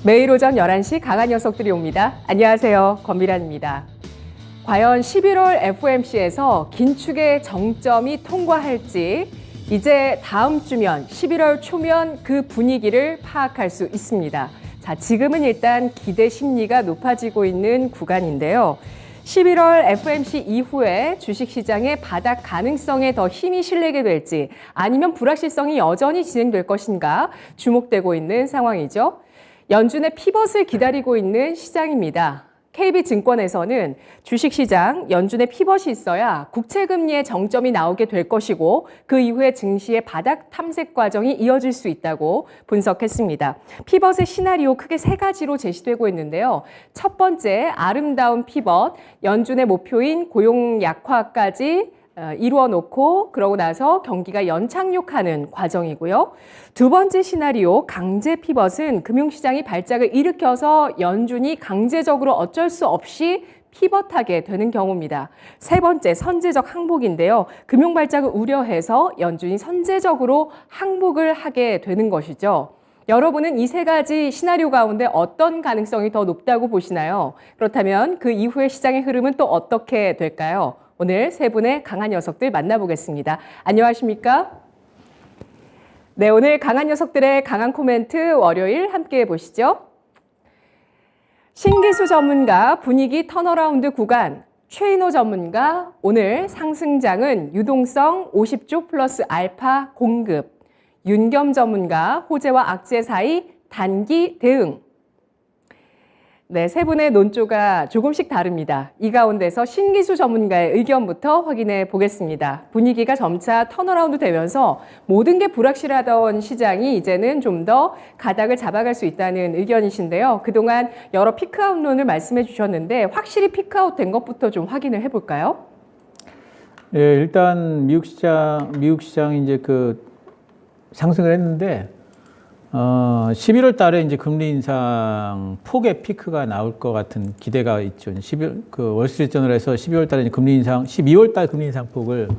매일 오전 11시 강한 녀석들이 옵니다. 안녕하세요. 권미란입니다. 과연 11월 FOMC에서 긴축의 정점이 통과할지 이제 다음 주면 11월 초면 그 분위기를 파악할 수 있습니다. 자, 지금은 일단 기대 심리가 높아지고 있는 구간인데요. 11월 FOMC 이후에 주식시장의 바닥 가능성에 더 힘이 실리게 될지 아니면 불확실성이 여전히 진행될 것인가 주목되고 있는 상황이죠. 연준의 피벗을 기다리고 있는 시장입니다. KB증권에서는 주식시장 연준의 피벗이 있어야 국채금리의 정점이 나오게 될 것이고 그 이후에 증시의 바닥 탐색 과정이 이어질 수 있다고 분석했습니다. 피벗의 시나리오 크게 세 가지로 제시되고 있는데요. 첫 번째, 아름다운 피벗, 연준의 목표인 고용 약화까지 이루어 놓고 그러고 나서 경기가 연착륙하는 과정이고요. 두 번째 시나리오 강제 피벗은 금융시장이 발작을 일으켜서 연준이 강제적으로 어쩔 수 없이 피벗하게 되는 경우입니다. 세 번째 선제적 항복인데요. 금융 발작을 우려해서 연준이 선제적으로 항복을 하게 되는 것이죠. 여러분은 이 세 가지 시나리오 가운데 어떤 가능성이 더 높다고 보시나요? 그렇다면 그 이후의 시장의 흐름은 또 어떻게 될까요? 오늘 세 분의 강한 녀석들 만나보겠습니다. 안녕하십니까? 네, 오늘 강한 녀석들의 강한 코멘트 월요일 함께 보시죠. 신기수 전문가 분위기 턴어라운드 구간, 최인호 전문가 오늘 상승장은 유동성 50조 플러스 알파 공급, 윤겸 전문가 호재와 악재 사이 단기 대응. 네, 세 분의 논조가 조금씩 다릅니다. 이 가운데서 신기수 전문가의 의견부터 확인해 보겠습니다. 분위기가 점차 턴어라운드 되면서 모든 게 불확실하던 시장이 이제는 좀 더 가닥을 잡아갈 수 있다는 의견이신데요. 그동안 여러 피크아웃론을 말씀해 주셨는데 확실히 피크아웃 된 것부터 좀 확인을 해 볼까요? 예, 일단 미국 시장이 이제 상승을 했는데 11월 달에 이제 금리 인상 폭의 피크가 나올 것 같은 기대가 있죠. 월스트리트저널에서 12월 달에 금리 인상, 12월 달 금리 인상 폭을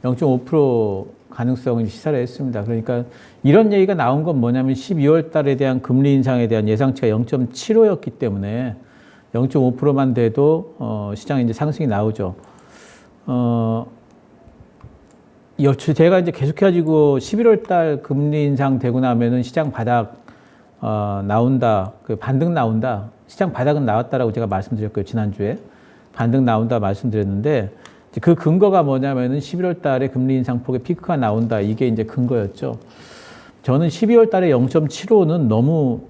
0.5% 가능성을 시사를 했습니다. 그러니까 이런 얘기가 나온 건 뭐냐면 12월 달에 대한 금리 인상에 대한 예상치가 0.75였기 때문에 0.5%만 돼도 시장에 이제 상승이 나오죠. 제가 이제 계속해가지고 11월 달 금리 인상 되고 나면은 시장 바닥, 나온다, 반등 나온다. 시장 바닥은 나왔다라고 제가 말씀드렸고요. 지난주에. 반등 나온다 말씀드렸는데, 그 근거가 뭐냐면은 11월 달에 금리 인상 폭의 피크가 나온다. 이게 이제 근거였죠. 저는 12월 달에 0.75는 너무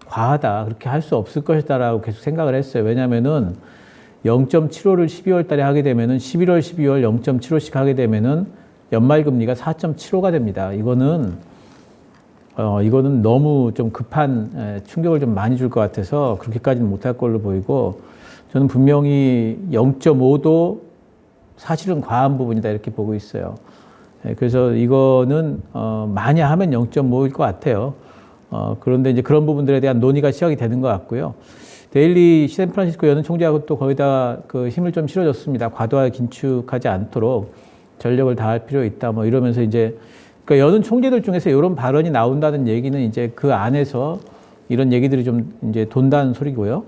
과하다. 그렇게 할 수 없을 것이다라고 계속 생각을 했어요. 왜냐면은 0.75를 12월 달에 하게 되면은 11월, 12월 0.75씩 하게 되면은 연말 금리가 4.75가 됩니다. 이거는 너무 좀 급한 충격을 좀 많이 줄 것 같아서 그렇게까지는 못할 걸로 보이고, 저는 분명히 0.5도 사실은 과한 부분이다 이렇게 보고 있어요. 그래서 이거는 많이 하면 0.5일 것 같아요. 그런데 이제 그런 부분들에 대한 논의가 시작이 되는 것 같고요. 데일리 샌프란시스코 연은 총재하고 또 거의 다 힘을 좀 실어줬습니다. 과도하게 긴축하지 않도록 전력을 다할 필요 있다. 이러면서 이제, 여는 총재들 중에서 이런 발언이 나온다는 얘기는 이제 그 안에서 이런 얘기들이 좀 이제 돈다는 소리고요.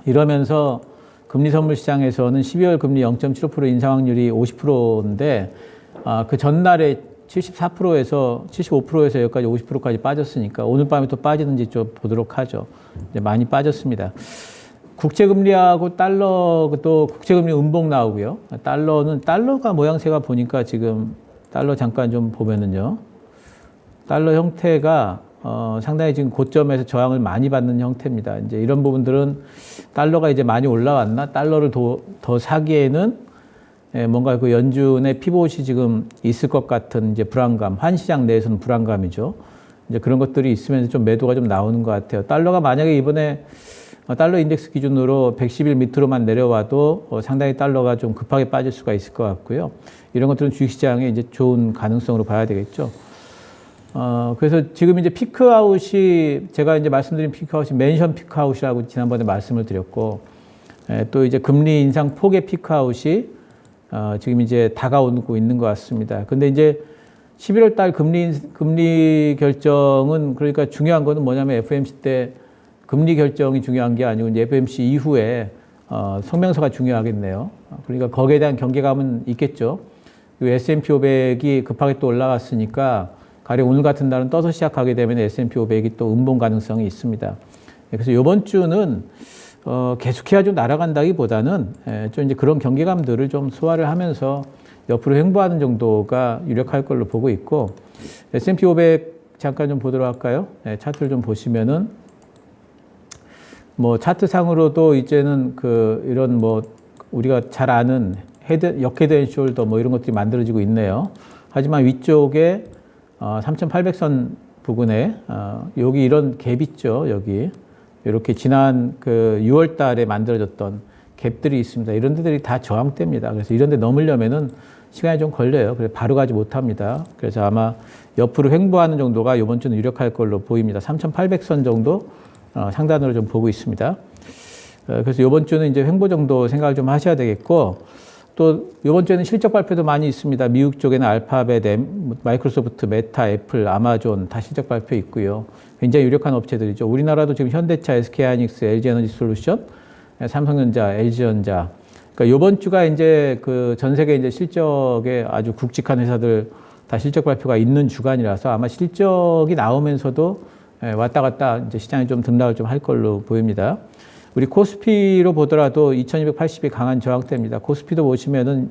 이러면서 금리 선물 시장에서는 12월 금리 0.75% 인상 확률이 50%인데, 그 전날에 74%에서 75%에서 여기까지 50%까지 빠졌으니까 오늘 밤에 또 빠지는지 좀 보도록 하죠. 이제 많이 빠졌습니다. 국채금리하고 달러도 국채금리 음봉 나오고요. 달러가 모양새가 보니까 지금 달러 잠깐 좀 보면은요. 달러 형태가 상당히 지금 고점에서 저항을 많이 받는 형태입니다. 이제 이런 부분들은 달러가 이제 많이 올라왔나? 달러를 더 사기에는 뭔가 연준의 피봇이 지금 있을 것 같은 이제 불안감, 환시장 내에서는 불안감이죠. 이제 그런 것들이 있으면서 좀 매도가 좀 나오는 것 같아요. 달러가 만약에 이번에 달러 인덱스 기준으로 110일 밑으로만 내려와도 상당히 달러가 좀 급하게 빠질 수가 있을 것 같고요. 이런 것들은 주식시장에 이제 좋은 가능성으로 봐야 되겠죠. 그래서 지금 이제 피크아웃이, 제가 이제 말씀드린 피크아웃이 멘션 피크아웃이라고 지난번에 말씀을 드렸고, 또 이제 금리 인상 폭의 피크아웃이 지금 이제 다가오고 있는 것 같습니다. 근데 이제 11월 달 금리 결정은, 그러니까 중요한 거는 뭐냐면 FOMC 때 금리 결정이 중요한 게 아니고 이제 FOMC 이후에 성명서가 중요하겠네요. 그러니까 거기에 대한 경계감은 있겠죠. 그리고 S&P 500이 급하게 또 올라갔으니까 가령 오늘 같은 날은 떠서 시작하게 되면 S&P 500이 또 음봉 가능성이 있습니다. 그래서 이번 주는 계속해야 좀 날아간다기보다는 좀 이제 그런 경계감들을 좀 소화를 하면서 옆으로 횡보하는 정도가 유력할 걸로 보고 있고, S&P 500 잠깐 좀 보도록 할까요? 차트를 좀 보시면은 뭐 차트상으로도 이제는 이런 뭐 우리가 잘 아는 역헤드 앤 숄더 뭐 이런 것들이 만들어지고 있네요. 하지만 위쪽에 3,800선 부근에 여기 이런 갭 있죠. 여기 이렇게 지난 6월 달에 만들어졌던 갭들이 있습니다. 이런 데들이 다 저항대입니다. 그래서 이런 데 넘으려면은 시간이 좀 걸려요. 그래서 바로 가지 못합니다. 그래서 아마 옆으로 횡보하는 정도가 이번 주는 유력할 걸로 보입니다. 3,800선 정도 상단으로 좀 보고 있습니다. 그래서 이번 주는 이제 횡보 정도 생각을 좀 하셔야 되겠고, 또 이번 주에는 실적 발표도 많이 있습니다. 미국 쪽에는 알파벳, 마이크로소프트, 메타, 애플, 아마존 다 실적 발표 있고요. 굉장히 유력한 업체들이죠. 우리나라도 지금 현대차, SK하이닉스, LG에너지솔루션, 삼성전자, LG전자. 그러니까 이번 주가 이제 전 세계 이제 실적에 아주 굵직한 회사들 다 실적 발표가 있는 주간이라서 아마 실적이 나오면서도 왔다 갔다 이제 시장이 좀 등락을 좀 할 걸로 보입니다. 우리 코스피로 보더라도 2280이 강한 저항대입니다. 코스피도 보시면은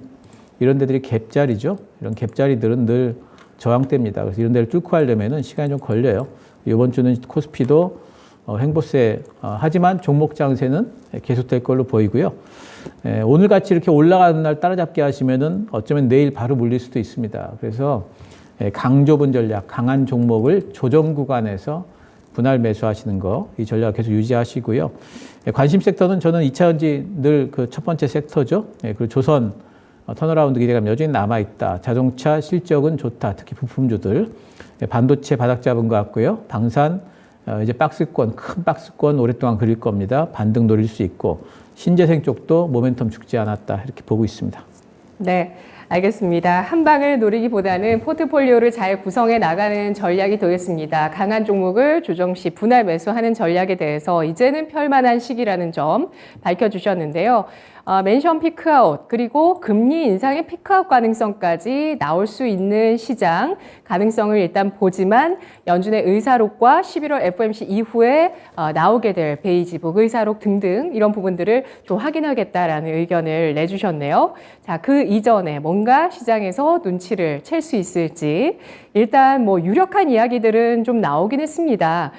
이런 데들이 갭자리죠. 이런 갭자리들은 늘 저항대입니다. 그래서 이런 데를 뚫고 하려면은 시간이 좀 걸려요. 이번 주는 코스피도 횡보세, 하지만 종목 장세는 계속될 걸로 보이고요. 오늘 같이 이렇게 올라가는 날 따라잡기 하시면은 어쩌면 내일 바로 물릴 수도 있습니다. 그래서 강조분 전략, 강한 종목을 조정 구간에서 분할 매수하시는 거, 이 전략 계속 유지하시고요. 관심 섹터는 저는 2차전지 늘 첫 번째 섹터죠. 그리고 조선 턴어라운드 기대감 여전히 남아있다. 자동차 실적은 좋다. 특히 부품주들. 반도체 바닥 잡은 것 같고요. 방산, 이제 큰 박스권 오랫동안 그릴 겁니다. 반등 노릴 수 있고, 신재생 쪽도 모멘텀 죽지 않았다. 이렇게 보고 있습니다. 네. 알겠습니다. 한 방을 노리기보다는 포트폴리오를 잘 구성해 나가는 전략이 되겠습니다. 강한 종목을 조정 시 분할 매수하는 전략에 대해서 이제는 펼만한 시기라는 점 밝혀주셨는데요. 멘션 피크아웃 그리고 금리 인상의 피크아웃 가능성까지 나올 수 있는 시장 가능성을 일단 보지만 연준의 의사록과 11월 FOMC 이후에 나오게 될 베이지북 의사록 등등 이런 부분들을 좀 확인하겠다라는 의견을 내주셨네요. 자, 그 이전에 뭔가 시장에서 눈치를 챌 수 있을지 일단 뭐 유력한 이야기들은 좀 나오긴 했습니다.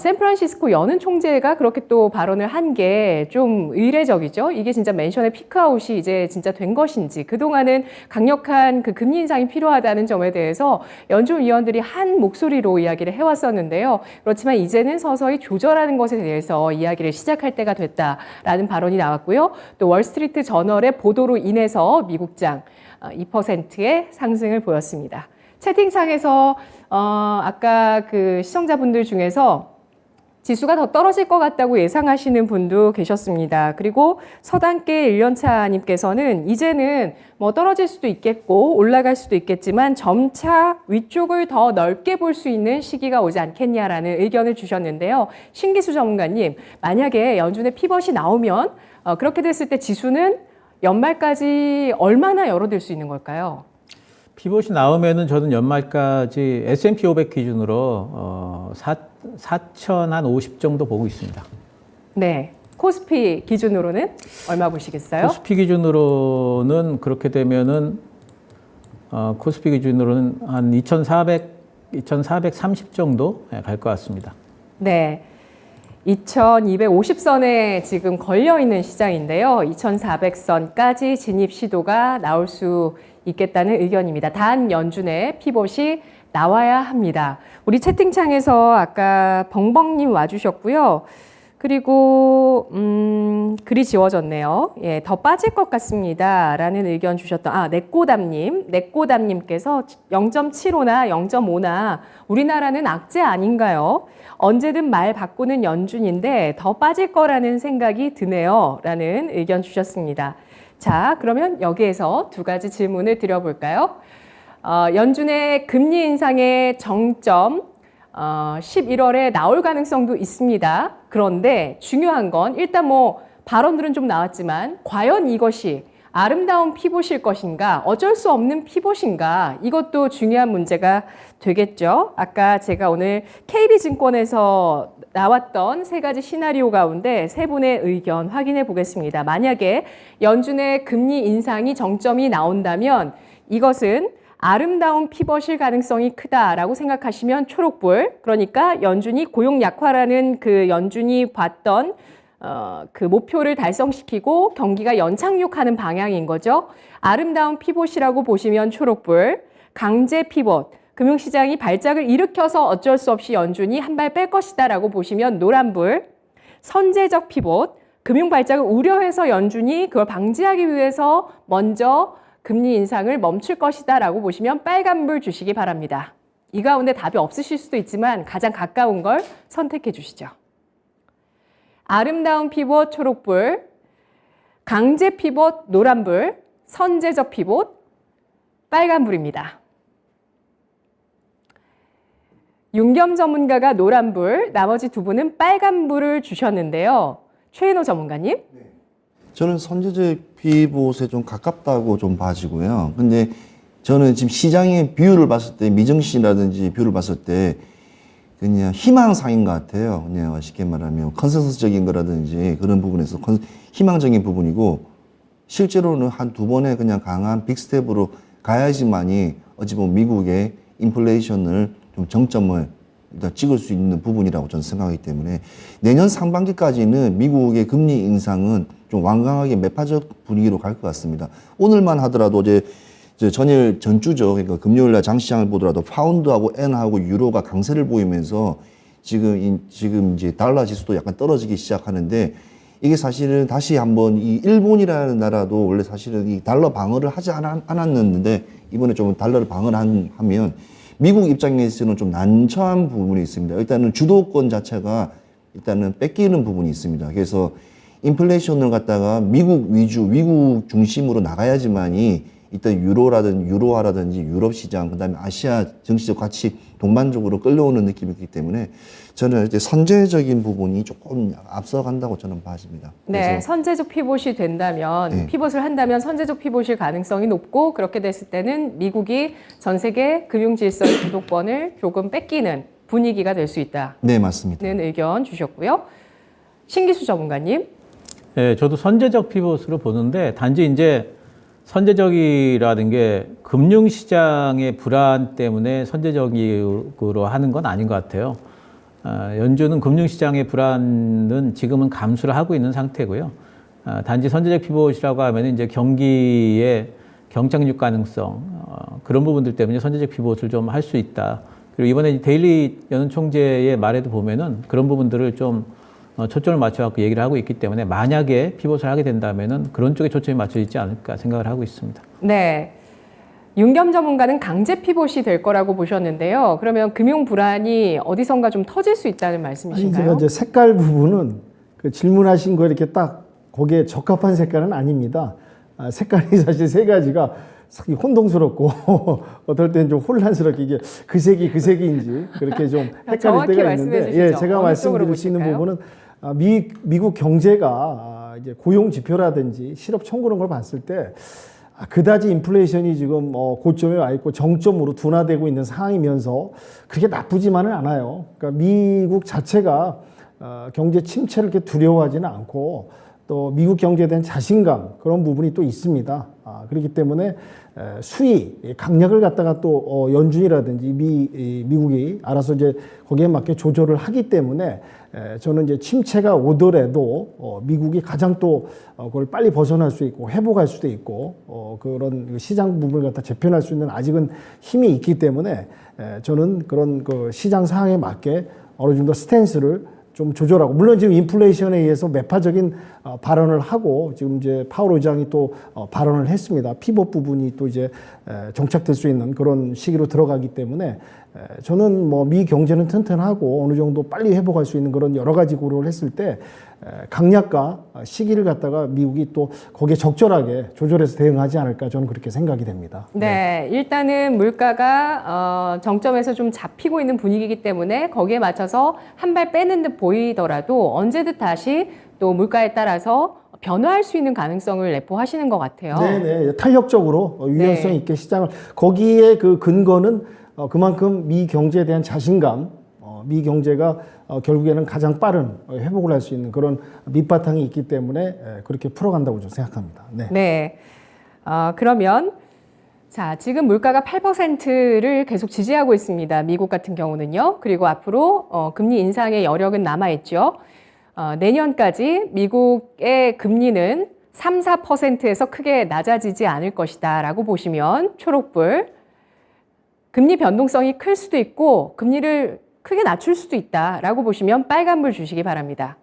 샌프란시스코 연은 총재가 그렇게 또 발언을 한 게 좀 의례적이죠. 이게 진짜 멘션의 피크아웃이 이제 진짜 된 것인지 그동안은 강력한 금리 인상이 필요하다는 점에 대해서 연준 위원들이 한 목소리로 이야기를 해왔었는데요. 그렇지만 이제는 서서히 조절하는 것에 대해서 이야기를 시작할 때가 됐다라는 발언이 나왔고요. 또 월스트리트 저널의 보도로 인해서 미국장 2%의 상승을 보였습니다. 채팅창에서 아까 시청자분들 중에서 지수가 더 떨어질 것 같다고 예상하시는 분도 계셨습니다. 그리고 서당계 1년차님께서는 이제는 뭐 떨어질 수도 있겠고 올라갈 수도 있겠지만 점차 위쪽을 더 넓게 볼 수 있는 시기가 오지 않겠냐라는 의견을 주셨는데요. 신기수 전문가님, 만약에 연준의 피벗이 나오면 그렇게 됐을 때 지수는 연말까지 얼마나 열어둘 수 있는 걸까요? 피봇이 나오면은 저는 연말까지 S&P 500 기준으로 4,050 정도 보고 있습니다. 네. 코스피 기준으로는 얼마 보시겠어요? 코스피 기준으로는 그렇게 되면은 코스피 기준으로는 한 2,430 정도 갈 것 같습니다. 네. 2,250선에 지금 걸려있는 시장인데요. 2,400선까지 진입 시도가 나올 수 있겠다는 의견입니다. 단 연준의 피봇이 나와야 합니다. 우리 채팅창에서 아까 벙벙님 와주셨고요. 그리고 글이 지워졌네요. 예, 더 빠질 것 같습니다. 라는 의견 주셨던 내꼬담님께서 0.75나 0.5나 우리나라는 악재 아닌가요? 언제든 말 바꾸는 연준인데 더 빠질 거라는 생각이 드네요. 라는 의견 주셨습니다. 자, 그러면 여기에서 두 가지 질문을 드려볼까요? 연준의 금리 인상의 정점, 11월에 나올 가능성도 있습니다. 그런데 중요한 건 일단 뭐 발언들은 좀 나왔지만 과연 이것이 아름다운 피봇일 것인가, 어쩔 수 없는 피봇인가, 이것도 중요한 문제가 되겠죠. 아까 제가 오늘 KB증권에서 나왔던 세 가지 시나리오 가운데 세 분의 의견 확인해 보겠습니다. 만약에 연준의 금리 인상이 정점이 나온다면 이것은 아름다운 피벗일 가능성이 크다라고 생각하시면 초록불, 그러니까 연준이 고용 약화라는 그 연준이 봤던 그 목표를 달성시키고 경기가 연착륙하는 방향인 거죠. 아름다운 피봇이라고 보시면 초록불, 강제 피봇, 금융시장이 발작을 일으켜서 어쩔 수 없이 연준이 한 발 뺄 것이다라고 보시면 노란불, 선제적 피봇, 금융 발작을 우려해서 연준이 그걸 방지하기 위해서 먼저 금리 인상을 멈출 것이다라고 보시면 빨간불 주시기 바랍니다. 이 가운데 답이 없으실 수도 있지만 가장 가까운 걸 선택해 주시죠. 아름다운 피봇 초록불, 강제 피봇 노란불, 선제적 피봇 빨간불입니다. 윤겸 전문가가 노란불, 나머지 두 분은 빨간불을 주셨는데요. 최인호 전문가님. 저는 선제적 피봇에 좀 가깝다고 좀 봐지고요. 근데 저는 지금 시장의 비율을 봤을 때, 미증시라든지 비율을 봤을 때 그냥 희망상인 것 같아요. 그냥 쉽게 말하면 컨센서스적인 거라든지 그런 부분에서 희망적인 부분이고, 실제로는 한 두 번의 그냥 강한 빅스텝으로 가야지만이 어찌 보면 미국의 인플레이션을 좀 정점을 일단 찍을 수 있는 부분이라고 저는 생각하기 때문에 내년 상반기까지는 미국의 금리 인상은 좀 완강하게 매파적 분위기로 갈 것 같습니다. 오늘만 하더라도 전주죠. 그러니까 금요일 날 장시장을 보더라도 파운드하고 엔하고 유로가 강세를 보이면서 지금 이제 달러 지수도 약간 떨어지기 시작하는데, 이게 사실은 다시 한번 이 일본이라는 나라도 원래 사실은 이 달러 방어를 하지 않았는데 이번에 좀 달러를 하면 미국 입장에서는 좀 난처한 부분이 있습니다. 일단은 주도권 자체가 일단은 뺏기는 부분이 있습니다. 그래서 인플레이션을 갖다가 미국 위주, 미국 중심으로 나가야지만이 일단 유로화라든지 유럽 시장, 그다음에 아시아 증시도 같이 동반적으로 끌려오는 느낌이 있기 때문에 저는 이제 선제적인 부분이 조금 앞서간다고 저는 봐집니다. 네, 선제적 피봇이 된다면, 네. 피봇을 한다면 선제적 피봇일 가능성이 높고, 그렇게 됐을 때는 미국이 전 세계 금융 질서의 주도권을 조금 뺏기는 분위기가 될 수 있다는 네, 맞습니다. 의견 주셨고요. 신기수 전문가님. 네, 저도 선제적 피봇으로 보는데, 단지 이제 선제적이라는 게 금융시장의 불안 때문에 선제적으로 하는 건 아닌 것 같아요. 연준은 금융시장의 불안은 지금은 감수를 하고 있는 상태고요. 단지 선제적 피봇이라고 하면 이제 경기의 경착륙 가능성, 그런 부분들 때문에 선제적 피봇을 좀 할 수 있다. 그리고 이번에 데일리 연은 총재의 말에도 보면은 그런 부분들을 좀 초점을 맞춰갖고 얘기를 하고 있기 때문에 만약에 피봇을 하게 된다면은 그런 쪽에 초점이 맞춰 있지 않을까 생각을 하고 있습니다. 네. 윤겸 전문가는 강제 피봇이 될 거라고 보셨는데요. 그러면 금융 불안이 어디선가 좀 터질 수 있다는 말씀이신가요? 제가 이제 색깔 부분은 그 질문하신 거 이렇게 딱 거기에 적합한 색깔은 아닙니다. 색깔이 사실 세 가지가 혼동스럽고 어떨 때는 좀 혼란스럽게 이게 그 색인지 그렇게 좀 헷갈릴 때가 있는데, 예, 제가 말씀드릴 수 있는 부분은 미국 경제가 이제 고용 지표라든지 실업 청구 그런 걸 봤을 때 그다지 인플레이션이 지금 고점에 와 있고 정점으로 둔화되고 있는 상황이면서 그렇게 나쁘지만은 않아요. 그러니까 미국 자체가 경제 침체를 이렇게 두려워하지는 않고 또 미국 경제에 대한 자신감 그런 부분이 또 있습니다. 그렇기 때문에 수위 강약을 갖다가 또 연준이라든지 미국이 알아서 이제 거기에 맞게 조절을 하기 때문에 저는 이제 침체가 오더라도 미국이 가장 또 그걸 빨리 벗어날 수 있고 회복할 수도 있고 그런 시장 부분을 갖다 재편할 수 있는 아직은 힘이 있기 때문에 저는 그런 그 시장 상황에 맞게 어느 정도 스탠스를 좀 조절하고, 물론 지금 인플레이션에 의해서 매파적인 발언을 하고 지금 이제 파월 의장이 또 발언을 했습니다. 피벗 부분이 또 이제 정착될 수 있는 그런 시기로 들어가기 때문에 저는 뭐 미 경제는 튼튼하고 어느 정도 빨리 회복할 수 있는 그런 여러 가지 고려를 했을 때 강약과 시기를 갖다가 미국이 또 거기에 적절하게 조절해서 대응하지 않을까 저는 그렇게 생각이 됩니다. 네, 일단은 물가가 정점에서 좀 잡히고 있는 분위기이기 때문에 거기에 맞춰서 한 발 빼는 듯 보이더라도 언제든 다시 또 물가에 따라서 변화할 수 있는 가능성을 내포하시는 것 같아요. 네네, 탄력적으로 유연성 네. 있게 시장을 거기에 그 근거는 그만큼 미 경제에 대한 자신감, 미 경제가 결국에는 가장 빠른 회복을 할 수 있는 그런 밑바탕이 있기 때문에 그렇게 풀어간다고 저는 생각합니다. 네. 네. 그러면 자, 지금 물가가 8%를 계속 지지하고 있습니다. 미국 같은 경우는요. 그리고 앞으로 금리 인상의 여력은 남아있죠. 내년까지 미국의 금리는 3, 4%에서 크게 낮아지지 않을 것이다 라고 보시면 초록불, 금리 변동성이 클 수도 있고 금리를 크게 낮출 수도 있다 라고 보시면 빨간불 주시기 바랍니다.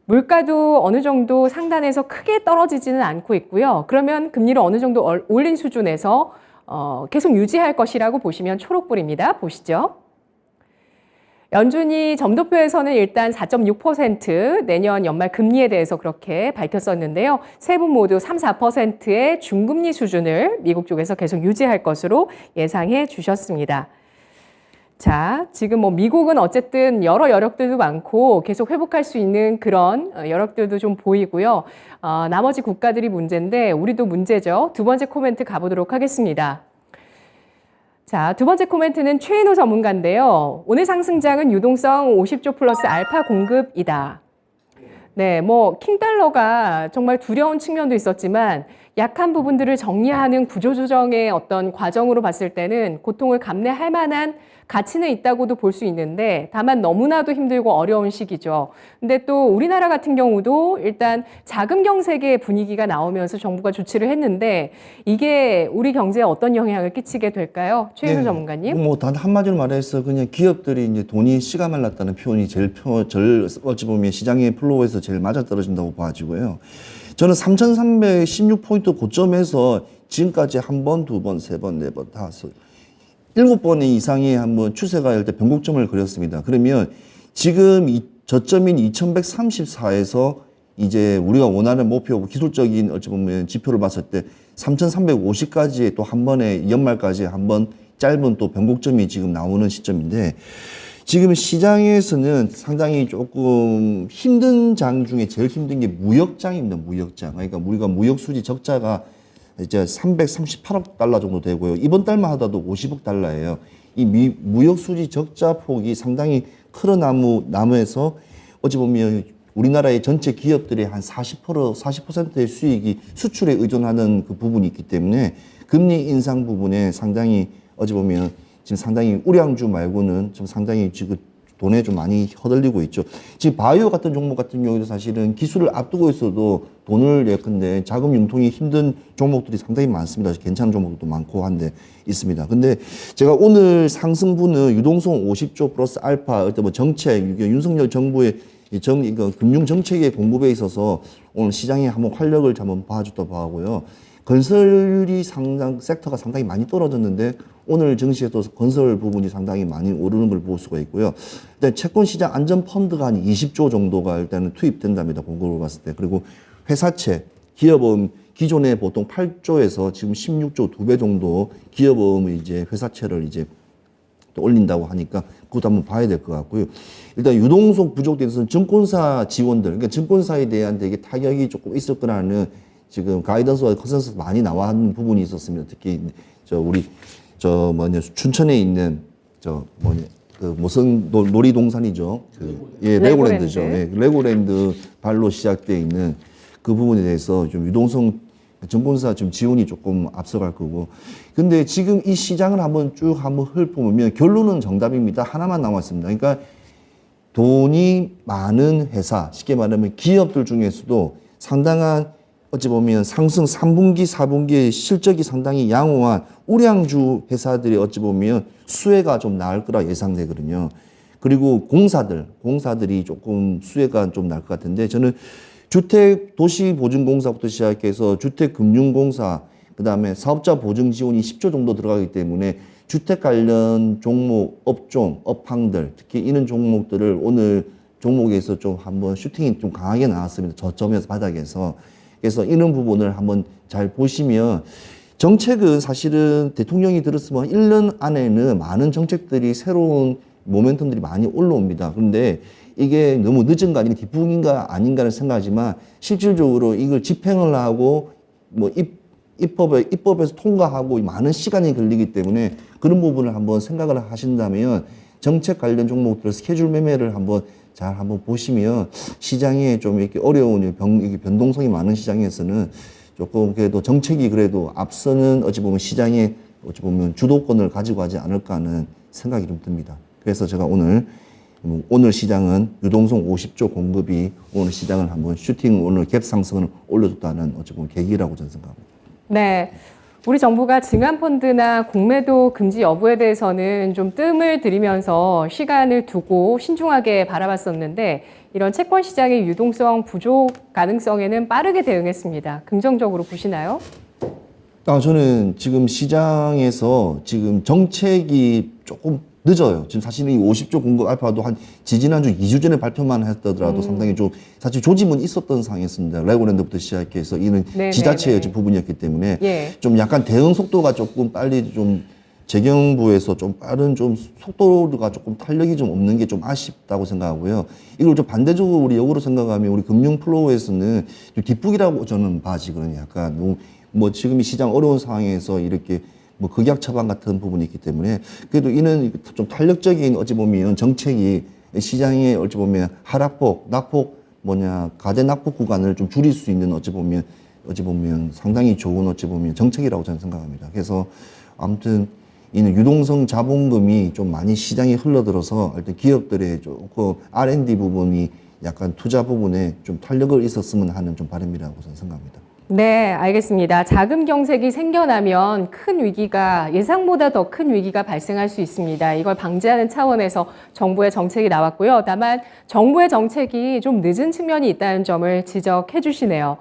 물가도 어느 정도 상단에서 크게 떨어지지는 않고 있고요. 그러면 금리를 어느 정도 올린 수준에서 계속 유지할 것이라고 보시면 초록불입니다. 보시죠. 연준이 점도표에서는 일단 4.6% 내년 연말 금리에 대해서 그렇게 밝혔었는데요. 세 분 모두 3, 4%의 중금리 수준을 미국 쪽에서 계속 유지할 것으로 예상해 주셨습니다. 자, 지금 뭐 미국은 어쨌든 여러 여력들도 많고 계속 회복할 수 있는 그런 여력들도 좀 보이고요. 나머지 국가들이 문제인데 우리도 문제죠. 두 번째 코멘트 가보도록 하겠습니다. 자, 두 번째 코멘트는 최인호 전문가인데요. 오늘 상승장은 유동성 50조 플러스 알파 공급이다. 네, 뭐 킹달러가 정말 두려운 측면도 있었지만 약한 부분들을 정리하는 구조조정의 어떤 과정으로 봤을 때는 고통을 감내할 만한 가치는 있다고도 볼 수 있는데 다만 너무나도 힘들고 어려운 시기죠. 근데 또 우리나라 같은 경우도 일단 자금 경색의 분위기가 나오면서 정부가 조치를 했는데 이게 우리 경제에 어떤 영향을 끼치게 될까요? 최인호 전문가님. 뭐 단 한마디로 말해서 그냥 기업들이 이제 돈이 씨가 말랐다는 표현이 어찌 보면 시장의 플로우에서 제일 맞아떨어진다고 봐지고요. 저는 3,316포인트 고점에서 지금까지 한 번, 두 번, 세 번, 네 번, 다섯, 7번 이상의 한번 추세가 일단 변곡점을 그렸습니다. 그러면 지금 저점인 2134에서 이제 우리가 원하는 목표, 기술적인 어찌 보면 지표를 봤을 때 3,350까지 또 한 번에 연말까지 한 번 짧은 또 변곡점이 지금 나오는 시점인데 지금 시장에서는 상당히 조금 힘든 장 중에 제일 힘든 게 무역장입니다. 무역장. 그러니까 우리가 무역 수지 적자가 이제 338억 달러 정도 되고요. 이번 달만 하더라도 50억 달러예요. 이 무역 수지 적자 폭이 상당히 크러나무에서 어찌 보면 우리나라의 전체 기업들의 한 40%의 수익이 수출에 의존하는 그 부분이 있기 때문에 금리 인상 부분에 상당히 어찌 보면 지금 상당히 우량주 말고는 좀 상당히 지금 돈에 좀 많이 허들리고 있죠. 지금 바이오 같은 종목 같은 경우에도 사실은 기술을 앞두고 있어도 돈을 예컨대 자금 융통이 힘든 종목들이 상당히 많습니다. 괜찮은 종목도 많고 한데 있습니다. 근데 제가 오늘 상승분은 유동성 50조 플러스 알파, 어떤 뭐 정책, 윤석열 정부의 금융 정책의 공급에 있어서 오늘 시장에 한번 활력을 한번 봐줬다 봐하고요. 건설이 섹터가 상당히 많이 떨어졌는데 오늘 증시에도 건설 부분이 상당히 많이 오르는 걸 볼 수가 있고요. 일단 채권 시장 안전 펀드가 한 20조 정도가 일단은 투입된답니다. 공급을 봤을 때. 그리고 회사채, 기업은 기존에 보통 8조에서 지금 16조 2배 정도 기업은 이제 회사채를 이제 또 올린다고 하니까 그것도 한번 봐야 될 것 같고요. 일단 유동성 부족에 대해서는 증권사 지원들, 그러니까 증권사에 대한 되게 타격이 조금 있을 거라는 지금 가이던스와 컨센서스 많이 나와 하는 부분이 있었습니다. 특히 춘천에 있는 무슨 놀이동산이죠. 레고랜드죠. 예, 레고랜드 발로 시작되어 있는 그 부분에 대해서 좀 유동성 증권사 좀 지원이 조금 앞서갈 거고. 근데 지금 이 시장을 한번 훑어보면 결론은 정답입니다. 하나만 남았습니다. 그러니까 돈이 많은 회사, 쉽게 말하면 기업들 중에서도 상당한 어찌 보면 상승 3분기, 4분기의 실적이 상당히 양호한 우량주 회사들이 어찌 보면 수혜가 좀 나을 거라 예상되거든요. 그리고 공사들이 조금 수혜가 좀 날 것 같은데 저는 주택도시보증공사부터 시작해서 주택금융공사, 그 다음에 사업자 보증 지원이 10조 정도 들어가기 때문에 주택 관련 종목, 업종, 업황들, 특히 이런 종목들을 오늘 종목에서 좀 한번 슈팅이 좀 강하게 나왔습니다. 저점에서 바닥에서. 그래서 이런 부분을 한번 잘 보시면 정책은 사실은 대통령이 들었으면 1년 안에는 많은 정책들이 새로운 모멘텀들이 많이 올라옵니다. 그런데 이게 너무 늦은 거 아니면 뒷북인가 아닌가를 생각하지만 실질적으로 이걸 집행을 하고 뭐 입법에서 통과하고 많은 시간이 걸리기 때문에 그런 부분을 한번 생각을 하신다면 정책 관련 종목들 스케줄 매매를 한번 잘 한번 보시면 시장에 좀 이렇게 어려운 이렇게 변동성이 많은 시장에서는 조금 그래도 정책이 그래도 앞서는 어찌 보면 시장에 어찌 보면 주도권을 가지고 하지 않을까 하는 생각이 좀 듭니다. 그래서 제가 오늘 시장은 유동성 50조 공급이 오늘 시장을 한번 슈팅 오늘 갭 상승을 올려줬다는 어찌 보면 계기라고 저는 생각합니다. 네. 우리 정부가 증안펀드나 공매도 금지 여부에 대해서는 좀 뜸을 들이면서 시간을 두고 신중하게 바라봤었는데 이런 채권 시장의 유동성 부족 가능성에는 빠르게 대응했습니다. 긍정적으로 보시나요? 저는 지금 시장에서 지금 정책이 조금 늦어요. 지금 사실은 이 50조 공급 알파도 한 지지난주 2주 전에 발표만 했더라도 상당히 좀 사실 조짐은 있었던 상황이었습니다. 레고랜드부터 시작해서 이는 지자체의 부분이었기 때문에 좀 약간 대응 속도가 조금 빨리 좀 재경부에서 좀 빠른 좀 속도가 조금 탄력이 좀 없는 게 좀 아쉽다고 생각하고요. 이걸 좀 반대적으로 우리 역으로 생각하면 우리 금융 플로우에서는 좀 뒷북이라고 저는 봐지거든요. 약간 너무 뭐 지금 이 시장 어려운 상황에서 이렇게 뭐 극약 처방 같은 부분이 있기 때문에 그래도 이는 좀 탄력적인 어찌 보면 정책이 시장에 어찌 보면 하락폭, 낙폭 가대 낙폭 구간을 좀 줄일 수 있는 어찌 보면 상당히 좋은 어찌 보면 정책이라고 저는 생각합니다. 그래서 아무튼 이는 유동성 자본금이 좀 많이 시장에 흘러들어서 일단 기업들의 조금 R&D 부분이 약간 투자 부분에 좀 탄력을 있었으면 하는 좀 바람이라고 저는 생각합니다. 네, 알겠습니다. 자금 경색이 생겨나면 큰 위기가 예상보다 더 큰 위기가 발생할 수 있습니다. 이걸 방지하는 차원에서 정부의 정책이 나왔고요. 다만 정부의 정책이 좀 늦은 측면이 있다는 점을 지적해 주시네요.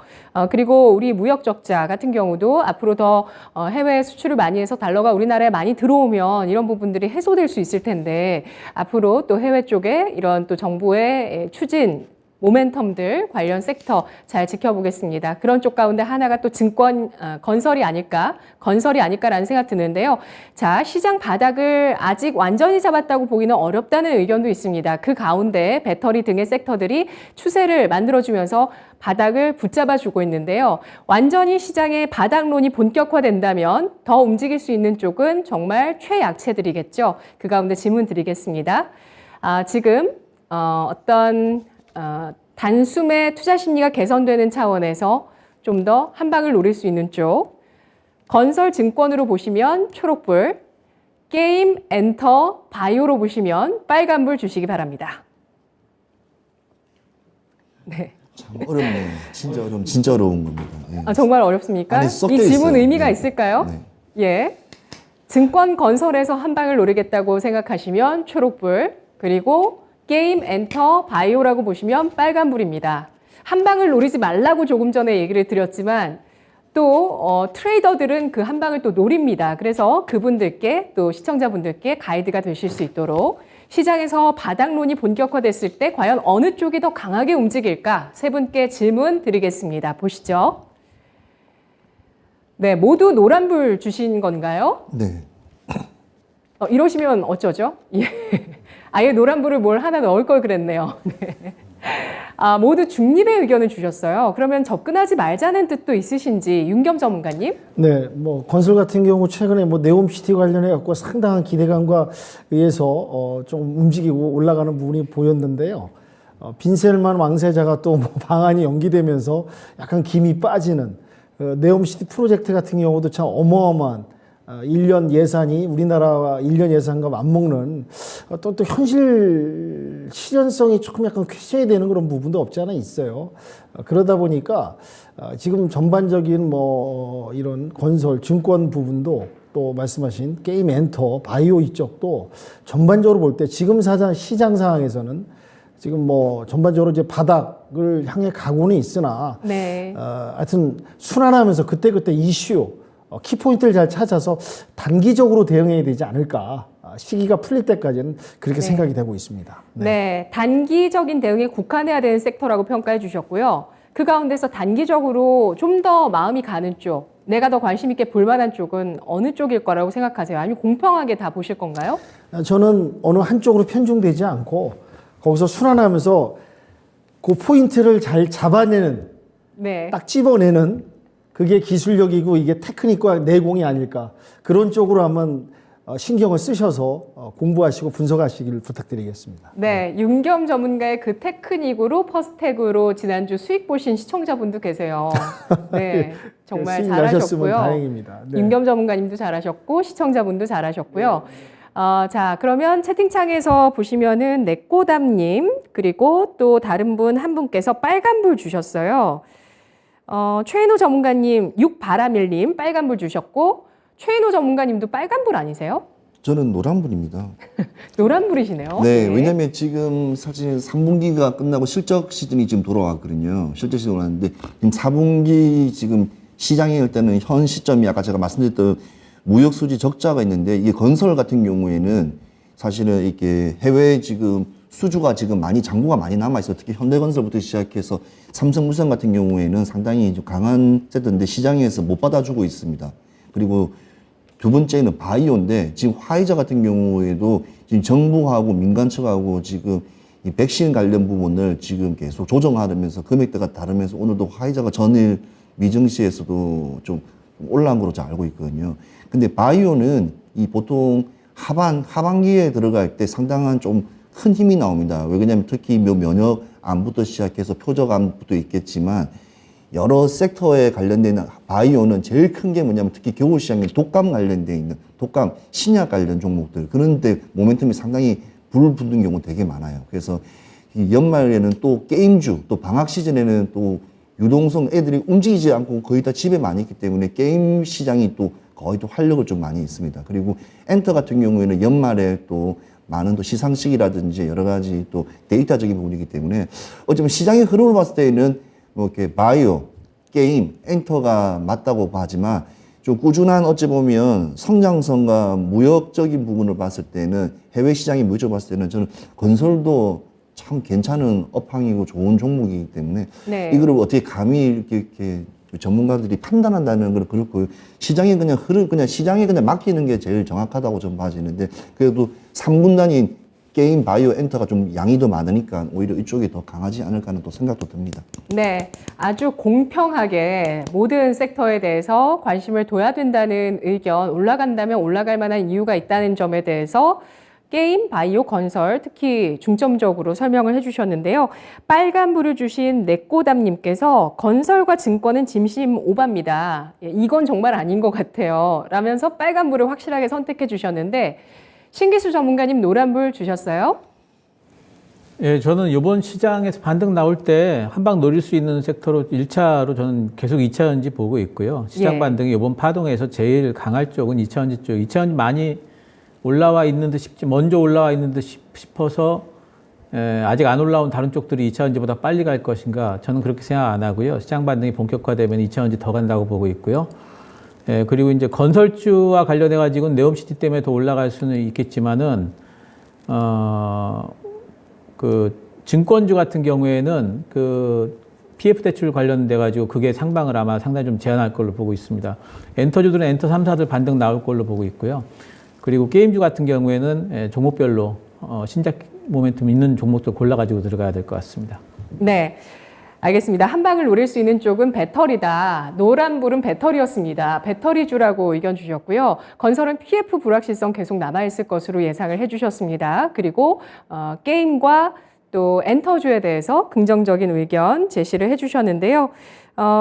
그리고 우리 무역 적자 같은 경우도 앞으로 더 해외 수출을 많이 해서 달러가 우리나라에 많이 들어오면 이런 부분들이 해소될 수 있을 텐데 앞으로 또 해외 쪽에 이런 또 정부의 추진 모멘텀들 관련 섹터 잘 지켜보겠습니다. 그런 쪽 가운데 하나가 또 증권 건설이 아닐까라는 생각 드는데요. 자, 시장 바닥을 아직 완전히 잡았다고 보기는 어렵다는 의견도 있습니다. 그 가운데 배터리 등의 섹터들이 추세를 만들어주면서 바닥을 붙잡아주고 있는데요. 완전히 시장의 바닥론이 본격화된다면 더 움직일 수 있는 쪽은 정말 최약체들이겠죠. 그 가운데 질문 드리겠습니다. 지금 단숨에 투자 심리가 개선되는 차원에서 좀 더 한 방을 노릴 수 있는 쪽, 건설 증권으로 보시면 초록불, 게임, 엔터, 바이오로 보시면 빨간불 주시기 바랍니다. 네. 참 어렵네요. 진짜 어려운 겁니다. 예. 정말 어렵습니까? 아니, 이 섞여 질문 있어요. 의미가 네. 있을까요? 네. 예. 증권 건설에서 한 방을 노리겠다고 생각하시면 초록불, 그리고 게임, 엔터, 바이오라고 보시면 빨간불입니다. 한 방을 노리지 말라고 조금 전에 얘기를 드렸지만 또 트레이더들은 그 한 방을 또 노립니다. 그래서 그분들께 또 시청자분들께 가이드가 되실 수 있도록 시장에서 바닥론이 본격화됐을 때 과연 어느 쪽이 더 강하게 움직일까? 세 분께 질문 드리겠습니다. 보시죠. 네, 모두 노란불 주신 건가요? 네. 이러시면 어쩌죠? 예. 아예 노란불을 뭘 하나 넣을 걸 그랬네요. 네. 모두 중립의 의견을 주셨어요. 그러면 접근하지 말자는 뜻도 있으신지 윤겸 전문가님? 네, 뭐 건설 같은 경우 최근에 뭐 네옴시티 관련해 갖고 상당한 기대감과 의해서 좀 움직이고 올라가는 부분이 보였는데요. 빈셀만 왕세자가 또 뭐 방안이 연기되면서 약간 김이 빠지는 네옴시티 프로젝트 같은 경우도 참 어마어마한 1년 예산이 우리나라와 1년 예산과 맞먹는 또 현실 실현성이 조금 약간 퀘션이 되는 그런 부분도 없지 않아 있어요. 그러다 보니까 지금 전반적인 뭐 이런 건설, 증권 부분도 또 말씀하신 게임 엔터, 바이오 이쪽도 전반적으로 볼 때 지금 시장 상황에서는 지금 뭐 전반적으로 이제 바닥을 향해 가고는 있으나 네. 하여튼 순환하면서 그때그때 이슈 키포인트를 잘 찾아서 단기적으로 대응해야 되지 않을까. 시기가 풀릴 때까지는 그렇게 네. 생각이 되고 있습니다. 네, 단기적인 대응에 국한해야 되는 섹터라고 평가해 주셨고요. 그 가운데서 단기적으로 좀 더 마음이 가는 쪽, 내가 더 관심 있게 볼 만한 쪽은 어느 쪽일 거라고 생각하세요? 아니면 공평하게 다 보실 건가요? 저는 어느 한쪽으로 편중되지 않고 거기서 순환하면서 그 포인트를 잘 잡아내는, 네. 딱 집어내는 그게 기술력이고 이게 테크닉과 내공이 아닐까. 그런 쪽으로 한번 신경을 쓰셔서 공부하시고 분석하시길 부탁드리겠습니다. 네, 윤겸 전문가의 그 테크닉으로 퍼스텍으로 지난주 수익 보신 시청자분도 계세요. 네, 정말 수익 나셨으면 잘하셨고요. 다행입니다. 네. 윤겸 전문가님도 잘하셨고 시청자분도 잘하셨고요. 자, 그러면 채팅창에서 보시면은 내꼬담님 그리고 또 다른 분 한 분께서 빨간불 주셨어요. 최인호 전문가님, 육바라밀님 빨간불 주셨고 최인호 전문가님도 빨간불 아니세요? 저는 노란불입니다. 노란불이시네요. 네, 왜냐면 지금 사실 3분기가 끝나고 실적 시즌이 지금 돌아왔거든요. 실적 시즌이 돌아왔는데 지금 4분기 지금 시장에 일 때는 현 시점이 아까 제가 말씀드렸던 무역 수지 적자가 있는데 이게 건설 같은 경우에는 사실은 이렇게 해외 지금 수주가 지금 많이 잔고가 많이 남아 있어. 특히 현대건설부터 시작해서 삼성물산 같은 경우에는 상당히 좀 강한 세트인데 시장에서 못 받아주고 있습니다. 그리고 두 번째는 바이오인데 지금 화이자 같은 경우에도 지금 정부하고 민간 측하고 지금 이 백신 관련 부분을 지금 계속 조정하면서 금액대가 다르면서 오늘도 화이자가 전일 미증시에서도 좀 올라간 걸로 잘 알고 있거든요. 근데 바이오는 이 보통 하반기에 들어갈 때 상당한 좀 큰 힘이 나옵니다. 왜 그러냐면 특히 면역암부터 시작해서 표적암부터 있겠지만 여러 섹터에 관련된 바이오는 제일 큰 게 뭐냐면 특히 겨울 시장에 독감 관련돼 있는 독감 신약 관련 종목들 그런데 모멘텀이 상당히 불붙는 경우 되게 많아요. 그래서 이 연말에는 또 게임주 또 방학 시즌에는 또 유동성 애들이 움직이지 않고 거의 다 집에 많이 있기 때문에 게임 시장이 또 거의 또 활력을 좀 많이 있습니다. 그리고 엔터 같은 경우에는 연말에 또 많은 또 시상식이라든지 여러 가지 또 데이터적인 부분이기 때문에 어쩌면 시장의 흐름을 봤을 때는 뭐 이렇게 바이오, 게임, 엔터가 맞다고 하지만 좀 꾸준한 어찌 보면 성장성과 무역적인 부분을 봤을 때는 해외 시장이 무역적으로 봤을 때는 저는 건설도 참 괜찮은 업황이고 좋은 종목이기 때문에 네. 이거를 어떻게 감히 이렇게 전문가들이 판단한다는 건 그렇고 시장에 그냥 그냥 시장에 그냥 맡기는 게 제일 정확하다고 좀 봐지는데 그래도 3분단인 게임, 바이오, 엔터가 좀 양이 더 많으니까 오히려 이쪽이 더 강하지 않을까 하는 또 생각도 듭니다. 네, 아주 공평하게 모든 섹터에 대해서 관심을 둬야 된다는 의견, 올라간다면 올라갈 만한 이유가 있다는 점에 대해서 게임, 바이오, 건설 특히 중점적으로 설명을 해주셨는데요. 빨간불을 주신 내꼬담님께서 건설과 증권은 짐심 오바입니다. 예, 이건 정말 아닌 것 같아요. 라면서 빨간불을 확실하게 선택해 주셨는데 신기수 전문가님 노란불 주셨어요? 예, 저는 이번 시장에서 반등 나올 때 한 방 노릴 수 있는 sek터로 1차로 저는 계속 2차전지 보고 있고요. 시장 예. 반등이 이번 파동에서 제일 강할 쪽은 2차전지 쪽. 2차전지 많이 올라와 있는 듯 싶지, 먼저 올라와 있는 듯 싶어서 아직 안 올라온 다른 쪽들이 2차전지보다 빨리 갈 것인가 저는 그렇게 생각 안 하고요. 시장 반등이 본격화되면 2차전지 더 간다고 보고 있고요. 그리고 이제 건설주와 관련해 가지고는 네옴시티 때문에 더 올라갈 수는 있겠지만은 그 증권주 같은 경우에는 그 PF 대출 관련돼 가지고 그게 상방을 아마 상당히 좀 제한할 걸로 보고 있습니다. 엔터주들은 엔터 3사들 반등 나올 걸로 보고 있고요. 그리고 게임주 같은 경우에는 종목별로 신작 모멘텀 있는 종목들 골라가지고 들어가야 될 것 같습니다. 네, 알겠습니다. 한 방을 노릴 수 있는 쪽은 배터리다. 노란불은 배터리였습니다. 배터리주라고 의견 주셨고요. 건설은 PF 불확실성 계속 남아있을 것으로 예상을 해주셨습니다. 그리고 게임과 또 엔터주에 대해서 긍정적인 의견 제시를 해주셨는데요.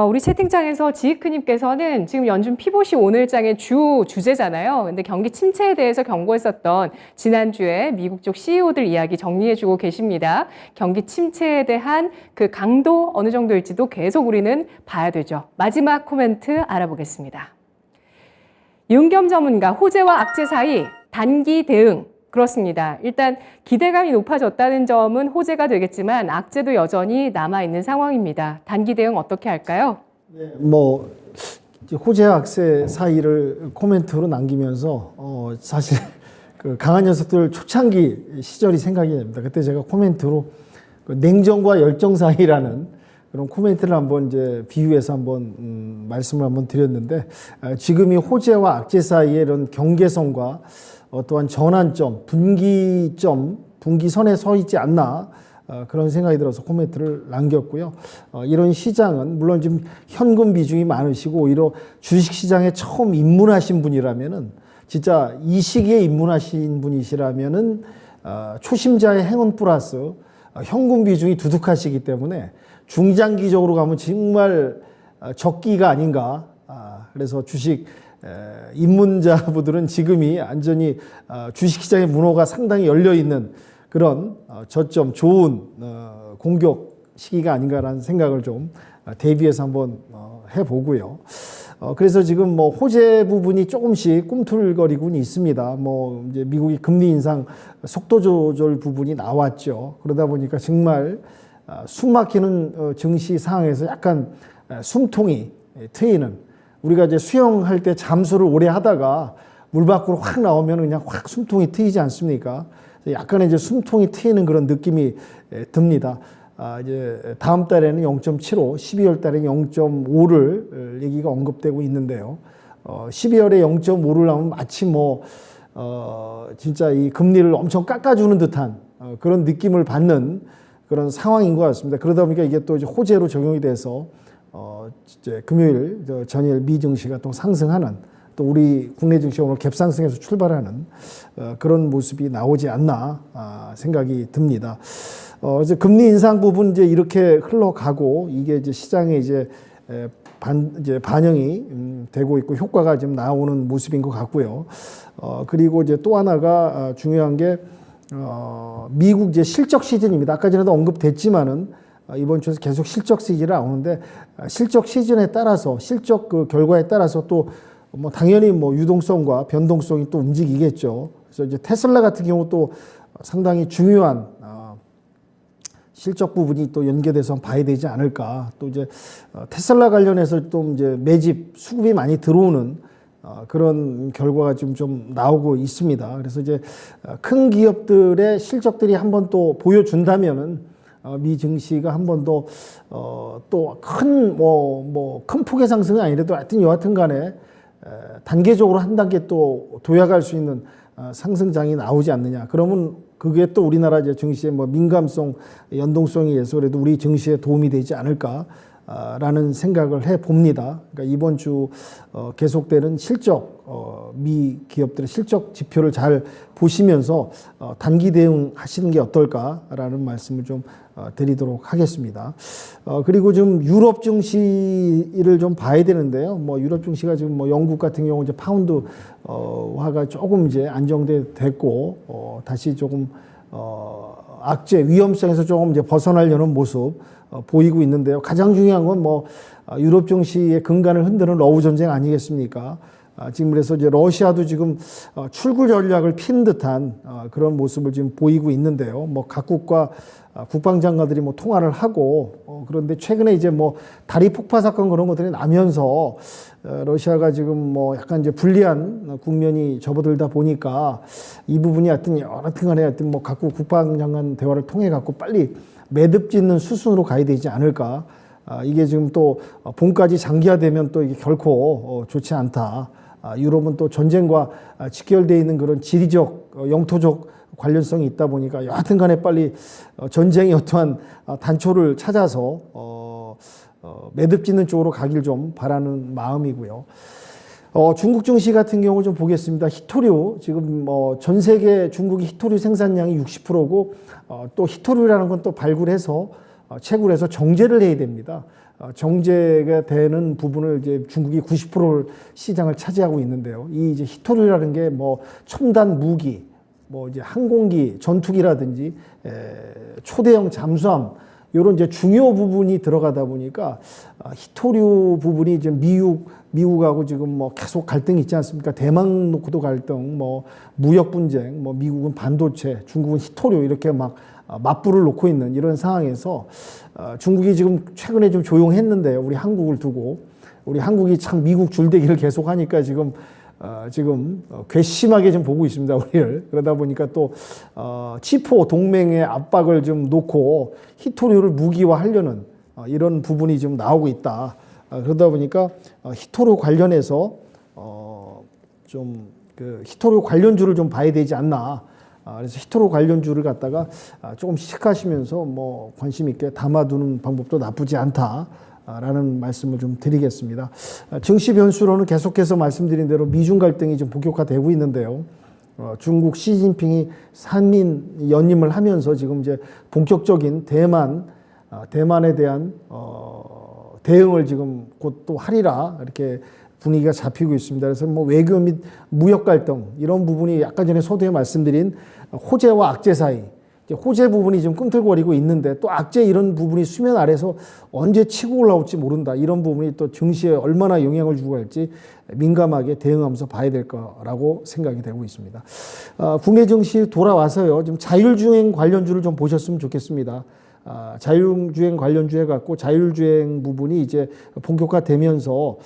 우리 채팅창에서 지이크님께서는 지금 연준 피봇이 오늘장의 주제잖아요. 근데 경기 침체에 대해서 경고했었던 지난주에 미국 쪽 CEO들 이야기 정리해주고 계십니다. 경기 침체에 대한 그 강도 어느 정도일지도 계속 우리는 봐야 되죠. 마지막 코멘트 알아보겠습니다. 윤겸 전문가, 호재와 악재 사이 단기 대응. 그렇습니다. 일단 기대감이 높아졌다는 점은 호재가 되겠지만 악재도 여전히 남아있는 상황입니다. 단기 대응 어떻게 할까요? 네, 뭐 이제 호재와 악재 사이를 코멘트로 남기면서 사실 그 강한 녀석들 초창기 시절이 생각이 납니다. 그때 제가 코멘트로 그 냉정과 열정 사이라는 그런 코멘트를 한번 이제 비유해서 한번 말씀을 한번 드렸는데, 지금이 호재와 악재 사이의 이런 경계선과 또한 전환점, 분기점, 분기선에 서 있지 않나, 그런 생각이 들어서 코멘트를 남겼고요. 이런 시장은 물론 지금 현금 비중이 많으시고 오히려 주식시장에 처음 입문하신 분이라면은, 진짜 이 시기에 입문하신 분이시라면은 초심자의 행운 플러스 현금 비중이 두둑하시기 때문에 중장기적으로 가면 정말 적기가 아닌가. 그래서 주식 입문자분들은 지금이 완전히 주식시장의 문호가 상당히 열려 있는 그런 저점 좋은 공격 시기가 아닌가라는 생각을 좀 대비해서 한번 해보고요. 그래서 지금 뭐 호재 부분이 조금씩 꿈틀거리고는 있습니다. 뭐 이제 미국이 금리 인상 속도 조절 부분이 나왔죠. 그러다 보니까 정말 숨 막히는 증시 상황에서 약간 숨통이 트이는, 우리가 이제 수영할 때 잠수를 오래 하다가 물 밖으로 확 나오면 그냥 확 숨통이 트이지 않습니까? 약간의 이제 숨통이 트이는 그런 느낌이 듭니다. 이제 다음 달에는 0.75, 12월 달에는 0.5를 얘기가 언급되고 있는데요. 12월에 0.5를 나오면 마치 뭐 진짜 이 금리를 엄청 깎아주는 듯한 그런 느낌을 받는 그런 상황인 것 같습니다. 그러다 보니까 이게 또 이제 호재로 적용이 돼서 이제 금요일 전일 미 증시가 또 상승하는, 또 우리 국내 증시가 오늘 갭상승에서 출발하는 그런 모습이 나오지 않나 생각이 듭니다. 이제 금리 인상 부분 이제 이렇게 흘러가고, 이게 이제 시장에 이제 반영이 되고 있고 효과가 지금 나오는 모습인 것 같고요. 그리고 이제 또 하나가 중요한 게 미국 이제 실적 시즌입니다. 아까 전에도 언급됐지만은 이번 주에서 계속 실적 시즌이 나오는데, 실적 시즌에 따라서 실적 그 결과에 따라서 또 뭐 당연히 뭐 유동성과 변동성이 또 움직이겠죠. 그래서 이제 테슬라 같은 경우 또 상당히 중요한 실적 부분이 또 연계돼서 봐야 되지 않을까. 또 이제 테슬라 관련해서 또 이제 매집 수급이 많이 들어오는 그런 결과가 지금 좀 나오고 있습니다. 그래서 이제 큰 기업들의 실적들이 한번 또 보여준다면은 미 증시가 한 번 더 또 큰 폭의 상승은 아니라도 하여튼 여하튼 간에 단계적으로 한 단계 또 도약할 수 있는 상승장이 나오지 않느냐. 그러면 그게 또 우리나라 이제 증시의 뭐 민감성, 연동성에 의해서라도 우리 증시에 도움이 되지 않을까라는 생각을 해 봅니다. 그러니까 이번 주 계속되는 실적, 미 기업들의 실적 지표를 잘 보시면서 단기 대응하시는 게 어떨까라는 말씀을 좀 드리도록 하겠습니다. 그리고 좀 유럽 증시를 좀 봐야 되는데요. 뭐 유럽 증시가 지금 뭐 영국 같은 경우 이제 파운드화가 조금 이제 안정됐고 다시 조금 악재 위험성에서 조금 이제 벗어나려는 모습 보이고 있는데요. 가장 중요한 건 뭐 유럽 증시의 근간을 흔드는 러우 전쟁 아니겠습니까? 지금 그래서 이제 러시아도 지금 출구 전략을 핀 듯한 그런 모습을 지금 보이고 있는데요. 뭐 각국과 국방장관들이 뭐 통화를 하고 그런데 최근에 이제 뭐 다리 폭파 사건 그런 것들이 나면서 러시아가 지금 뭐 약간 이제 불리한 국면이 접어들다 보니까 이 부분이 하여튼 여하튼 간에 하여튼 뭐 각국 국방장관 대화를 통해 갖고 빨리 매듭 짓는 수순으로 가야 되지 않을까. 이게 지금 또 봄까지 장기화되면 또 이게 결코 좋지 않다. 유럽은 또 전쟁과 직결되어 있는 그런 지리적, 영토적 관련성이 있다 보니까 여하튼 간에 빨리 전쟁의 어떠한 단초를 찾아서 매듭 짓는 쪽으로 가길 좀 바라는 마음이고요. 중국 증시 같은 경우 좀 보겠습니다. 히토류, 지금 뭐 전 세계 중국이 히토류 생산량이 60%고 또 히토류라는 건 또 발굴해서 채굴해서 정제를 해야 됩니다. 정제가 되는 부분을 이제 중국이 90%를 시장을 차지하고 있는데요. 이 이제 히토류라는 게 뭐 첨단 무기, 뭐 이제 항공기, 전투기라든지 초대형 잠수함 이런 이제 중요 부분이 들어가다 보니까 히토류 부분이 이제 미국하고 지금 뭐 계속 갈등이 있지 않습니까? 대만 놓고도 갈등, 뭐 무역 분쟁, 뭐 미국은 반도체, 중국은 히토류 이렇게 막 맞불을 놓고 있는 이런 상황에서 중국이 지금 최근에 좀 조용했는데요. 우리 한국을 두고 우리 한국이 참 미국 줄대기를 계속하니까 지금 괘씸하게 좀 보고 있습니다, 우리를. 그러다 보니까 또 치포 동맹의 압박을 좀 놓고 히토류를 무기화하려는 이런 부분이 좀 나오고 있다. 그러다 보니까 히토류 관련해서 좀 그 히토류 관련주를 좀 봐야 되지 않나. 그래서 히토류 관련주를 갖다가 조금 시식하시면서 뭐 관심 있게 담아두는 방법도 나쁘지 않다라는 말씀을 좀 드리겠습니다. 증시 변수로는 계속해서 말씀드린 대로 미중 갈등이 좀 본격화되고 있는데요. 중국 시진핑이 한민 연임을 하면서 지금 이제 본격적인 대만에 대한 대응을 지금 곧 또 하리라 이렇게 분위기가 잡히고 있습니다. 그래서 뭐 외교 및 무역 갈등 이런 부분이 아까 전에 서두에 말씀드린 호재와 악재 사이, 호재 부분이 좀 꿈틀거리고 있는데 또 악재 이런 부분이 수면 아래서 언제 치고 올라올지 모른다. 이런 부분이 또 증시에 얼마나 영향을 주고 할지 민감하게 대응하면서 봐야 될 거라고 생각이 되고 있습니다. 국내 증시 돌아와서요. 좀 자율주행 관련주를 좀 보셨으면 좋겠습니다. 자율주행 관련주에 갖고 자율주행 부분이 이제 본격화되면서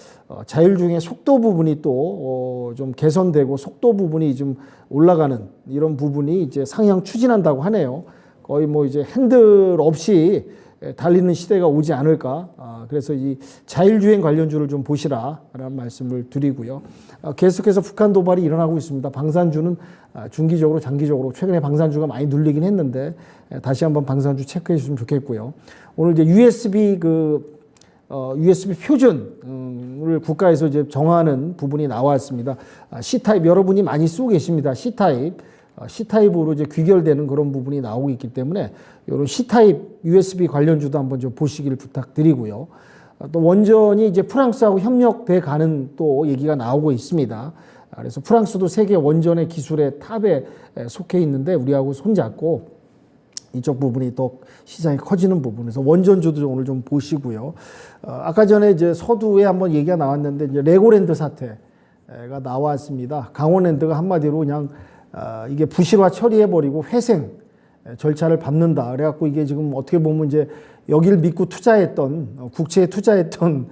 자율주행의 속도 부분이 또 좀 개선되고 속도 부분이 좀 올라가는 이런 부분이 이제 상향 추진한다고 하네요. 거의 뭐 이제 핸들 없이 달리는 시대가 오지 않을까. 그래서 이 자율주행 관련주를 좀 보시라라는 말씀을 드리고요. 계속해서 북한 도발이 일어나고 있습니다. 방산주는 중기적으로 장기적으로 최근에 방산주가 많이 눌리긴 했는데 다시 한번 방산주 체크해 주시면 좋겠고요. 오늘 이제 USB 표준을 국가에서 이제 정하는 부분이 나왔습니다. C타입 여러분이 많이 쓰고 계십니다. C타입으로 이제 귀결되는 그런 부분이 나오고 있기 때문에 이런 C타입 USB 관련주도 한번 좀 보시기를 부탁드리고요. 또 원전이 이제 프랑스하고 협력돼 가는 또 얘기가 나오고 있습니다. 그래서 프랑스도 세계 원전의 기술의 탑에 속해 있는데 우리하고 손잡고 이쪽 부분이 또 시장이 커지는 부분에서 원전주도 오늘 좀 보시고요. 아까 전에 이제 서두에 한번 얘기가 나왔는데 이제 레고랜드 사태가 나왔습니다. 강원랜드가 한마디로 그냥 이게 부실화 처리해버리고 회생 절차를 밟는다. 그래갖고 이게 지금 어떻게 보면 이제 여기를 믿고 투자했던 국채에 투자했던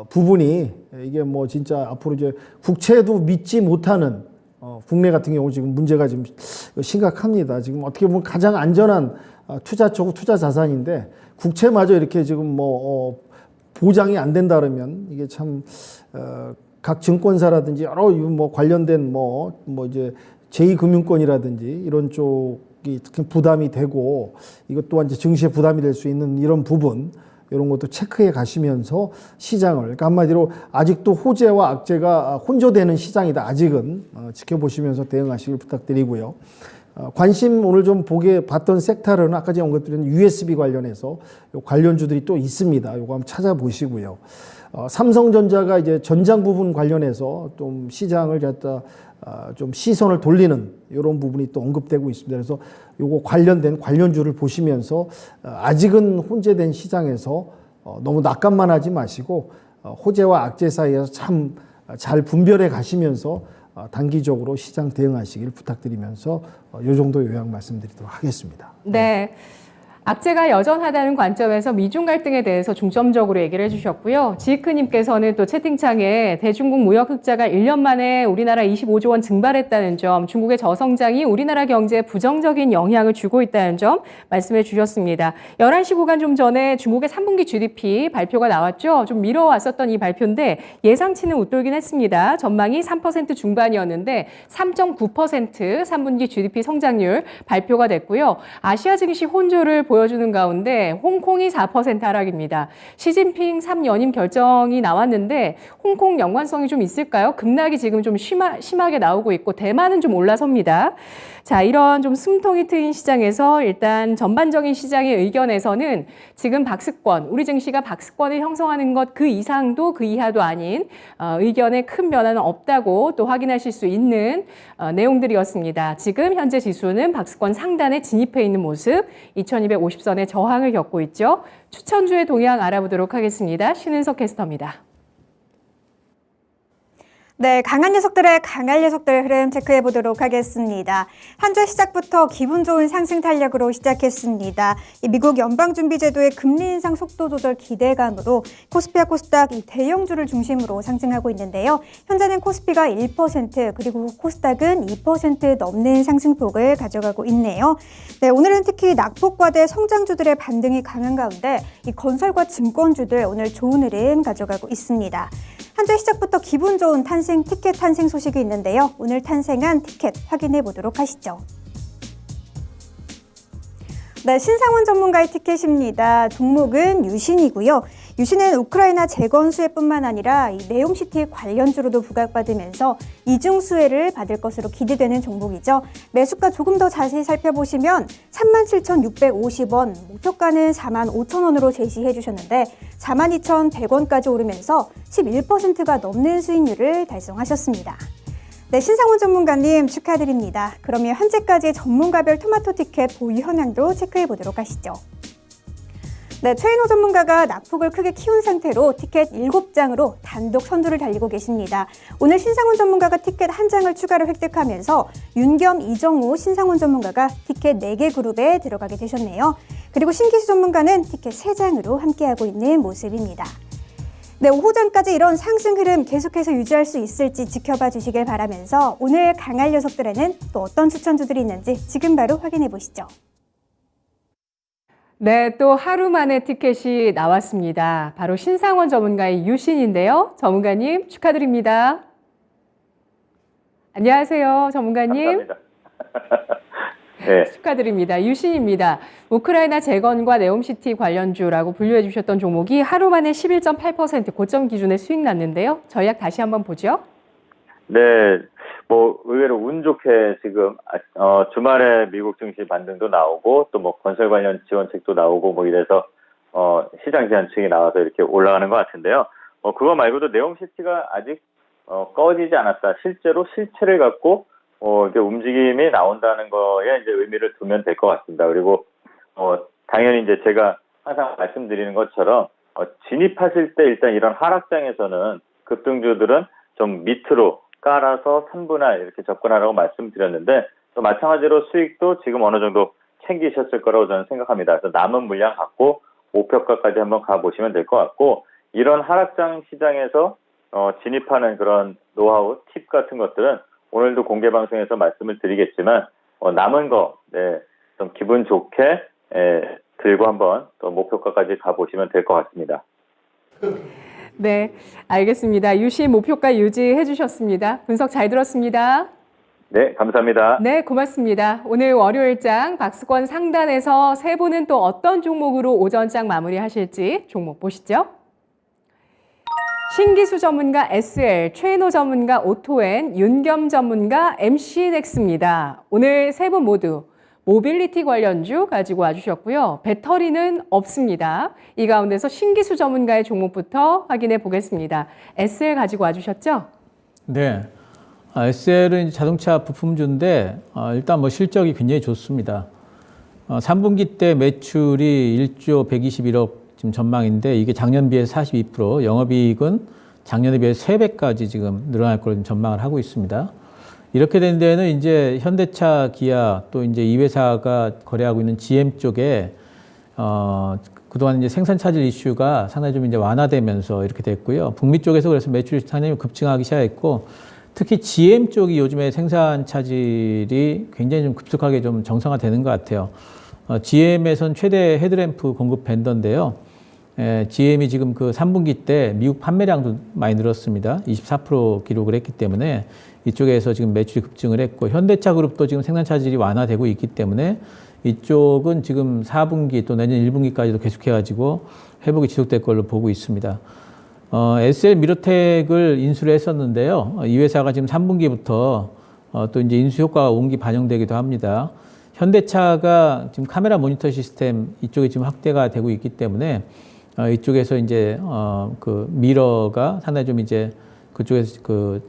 부분이 이게 뭐 진짜 앞으로 이제 국채도 믿지 못하는 국내 같은 경우 지금 문제가 좀 심각합니다. 지금 어떻게 보면 가장 안전한 투자처고 투자 자산인데 국채마저 이렇게 지금 뭐 보장이 안 된다 그러면 이게 참 각 증권사라든지 여러 뭐 관련된 뭐 이제 제2금융권이라든지 이런 쪽이 특히 부담이 되고 이것 또한 이제 증시에 부담이 될 수 있는 이런 부분 이런 것도 체크해 가시면서 시장을 그러니까 한마디로 아직도 호재와 악재가 혼조되는 시장이다. 아직은 지켜보시면서 대응하시길 부탁드리고요. 관심 오늘 좀 봤던 섹터는 아까 제가 언급드린 USB 관련해서 관련주들이 또 있습니다. 이거 한번 찾아보시고요. 삼성전자가 이제 전장 부분 관련해서 좀 시장을 갖다 좀 시선을 돌리는 이런 부분이 또 언급되고 있습니다. 그래서 요거 관련된 관련주를 보시면서 아직은 혼재된 시장에서 너무 낙관만 하지 마시고 호재와 악재 사이에서 참 잘 분별해 가시면서 단기적으로 시장 대응하시길 부탁드리면서 요 정도 요약 말씀드리도록 하겠습니다. 네. 악재가 여전하다는 관점에서 미중 갈등에 대해서 중점적으로 얘기를 해주셨고요. 지이크님께서는 또 채팅창에 대중국 무역 흑자가 1년 만에 우리나라 25조 원 증발했다는 점, 중국의 저성장이 우리나라 경제에 부정적인 영향을 주고 있다는 점 말씀해 주셨습니다. 11시 구간 좀 전에 중국의 3분기 GDP 발표가 나왔죠. 좀 미뤄왔었던 이 발표인데 예상치는 웃돌긴 했습니다. 전망이 3% 중반이었는데 3.9% 3분기 GDP 성장률 발표가 됐고요. 아시아 증시 혼조를 보여주는 가운데 홍콩이 4% 하락입니다. 시진핑 3연임 결정이 나왔는데 홍콩 연관성이 좀 있을까요? 급락이 지금 좀 심하게 나오고 있고 대만은 좀 올라섭니다. 자, 이런 좀 숨통이 트인 시장에서 일단 전반적인 시장의 의견에서는 지금 박스권, 우리 증시가 박스권을 형성하는 것 그 이상도 그 이하도 아닌 의견에 큰 변화는 없다고 또 확인하실 수 있는 내용들이었습니다. 지금 현재 지수는 박스권 상단에 진입해 있는 모습, 2250선의 저항을 겪고 있죠. 추천주의 동향 알아보도록 하겠습니다. 신은석 캐스터입니다. 네, 강한 녀석들의 강할 녀석들 흐름 체크해 보도록 하겠습니다. 한 주 시작부터 기분 좋은 상승 탄력으로 시작했습니다. 이 미국 연방준비제도의 금리 인상 속도 조절 기대감으로 코스피와 코스닥 이 대형주를 중심으로 상승하고 있는데요. 현재는 코스피가 1% 그리고 코스닥은 2% 넘는 상승폭을 가져가고 있네요. 네, 오늘은 특히 낙폭과대 성장주들의 반등이 강한 가운데 이 건설과 증권주들 오늘 좋은 흐름 가져가고 있습니다. 한 주 시작부터 기분 좋은 티켓 탄생 소식이 있는데요. 오늘 탄생한 티켓 확인해 보도록 하시죠. 네, 신상원 전문가의 티켓입니다. 종목은 유신이고요. 유신은 우크라이나 재건 수혜뿐만 아니라 이 네옴시티 관련주로도 부각받으면서 이중 수혜를 받을 것으로 기대되는 종목이죠. 매수가 조금 더 자세히 살펴보시면 37,650원, 목표가는 45,000원으로 제시해 주셨는데 42,100원까지 오르면서 11%가 넘는 수익률을 달성하셨습니다. 네, 신상원 전문가님 축하드립니다. 그러면 현재까지 전문가별 토마토 티켓 보유 현황도 체크해 보도록 하시죠. 네, 최인호 전문가가 낙폭을 크게 키운 상태로 티켓 7장으로 단독 선두를 달리고 계십니다. 오늘 신상원 전문가가 티켓 1장을 추가로 획득하면서 윤겸, 이정우, 신상원 전문가가 티켓 4개 그룹에 들어가게 되셨네요. 그리고 신기수 전문가는 티켓 3장으로 함께하고 있는 모습입니다. 네, 오후전까지 이런 상승 흐름 계속해서 유지할 수 있을지 지켜봐 주시길 바라면서 오늘 강할 녀석들에는 또 어떤 추천주들이 있는지 지금 바로 확인해 보시죠. 네, 또 하루 만에 티켓이 나왔습니다. 바로 신상원 전문가의 유신인데요. 전문가님 축하드립니다. 안녕하세요, 전문가님. 감사합니다. 네. 축하드립니다. 유신입니다. 우크라이나 재건과 네옴시티 관련주라고 분류해 주셨던 종목이 하루 만에 11.8% 고점 기준에 수익 났는데요. 전략 다시 한번 보죠. 네, 뭐 의외로 운 좋게 지금 주말에 미국 증시 반등도 나오고 또 뭐 건설 관련 지원책도 나오고 뭐 이래서 시장 지환책이 나와서 이렇게 올라가는 것 같은데요. 그거 말고도 네옴시티가 아직 꺼지지 않았다. 실제로 실체를 갖고 이렇게 움직임이 나온다는 거에 이제 의미를 두면 될 것 같습니다. 그리고 당연히 이제 제가 항상 말씀드리는 것처럼 진입하실 때 일단 이런 하락장에서는 급등주들은 좀 밑으로 깔아서 3분할 이렇게 접근하라고 말씀드렸는데 또 마찬가지로 수익도 지금 어느 정도 챙기셨을 거라고 저는 생각합니다. 그래서 남은 물량 갖고 목표가까지 한번 가보시면 될 것 같고 이런 하락장 시장에서 진입하는 그런 노하우, 팁 같은 것들은 오늘도 공개 방송에서 말씀을 드리겠지만 남은 거 좀 기분 좋게 들고 한번 또 목표가까지 가보시면 될 것 같습니다. 네, 알겠습니다. 유신 목표가 유지해 주셨습니다. 분석 잘 들었습니다. 네, 감사합니다. 네, 고맙습니다. 오늘 월요일장 박스권 상단에서 세 분은 또 어떤 종목으로 오전장 마무리하실지 종목 보시죠. 신기수 전문가 SL, 최인호 전문가 오토엔, 윤겸 전문가 MC넥스입니다. 오늘 세 분 모두 모빌리티 관련주 가지고 와주셨고요. 배터리는 없습니다. 이 가운데서 신기수 전문가의 종목부터 확인해 보겠습니다. SL 가지고 와주셨죠? 네. SL은 자동차 부품주인데 일단 뭐 실적이 굉장히 좋습니다. 3분기 때 매출이 1조 121억 지금 전망인데 이게 작년 비해서 42%, 영업이익은 작년에 비해 3배까지 지금 늘어날 걸로 전망을 하고 있습니다. 이렇게 된 데는 이제 현대차, 기아 또 이제 이 회사가 거래하고 있는 GM 쪽에 그동안 이제 생산 차질 이슈가 상당히 좀 이제 완화되면서 이렇게 됐고요. 북미 쪽에서 그래서 매출이 상당히 급증하기 시작했고 특히 GM 쪽이 요즘에 생산 차질이 굉장히 좀 급속하게 좀 정상화되는 것 같아요. GM에선 최대 헤드램프 공급 벤더인데요. GM이 지금 그 3분기 때 미국 판매량도 많이 늘었습니다. 24% 기록을 했기 때문에 이쪽에서 지금 매출이 급증을 했고 현대차 그룹도 지금 생산 차질이 완화되고 있기 때문에 이쪽은 지금 4분기 또 내년 1분기까지도 계속해가지고 회복이 지속될 걸로 보고 있습니다. SL 미러텍을 인수를 했었는데요. 이 회사가 지금 3분기부터 또 이제 인수 효과가 온기 반영되기도 합니다. 현대차가 지금 카메라 모니터 시스템 이쪽에 지금 확대가 되고 있기 때문에 이쪽에서 이제 그 미러가 상당히 좀 이제 그쪽에서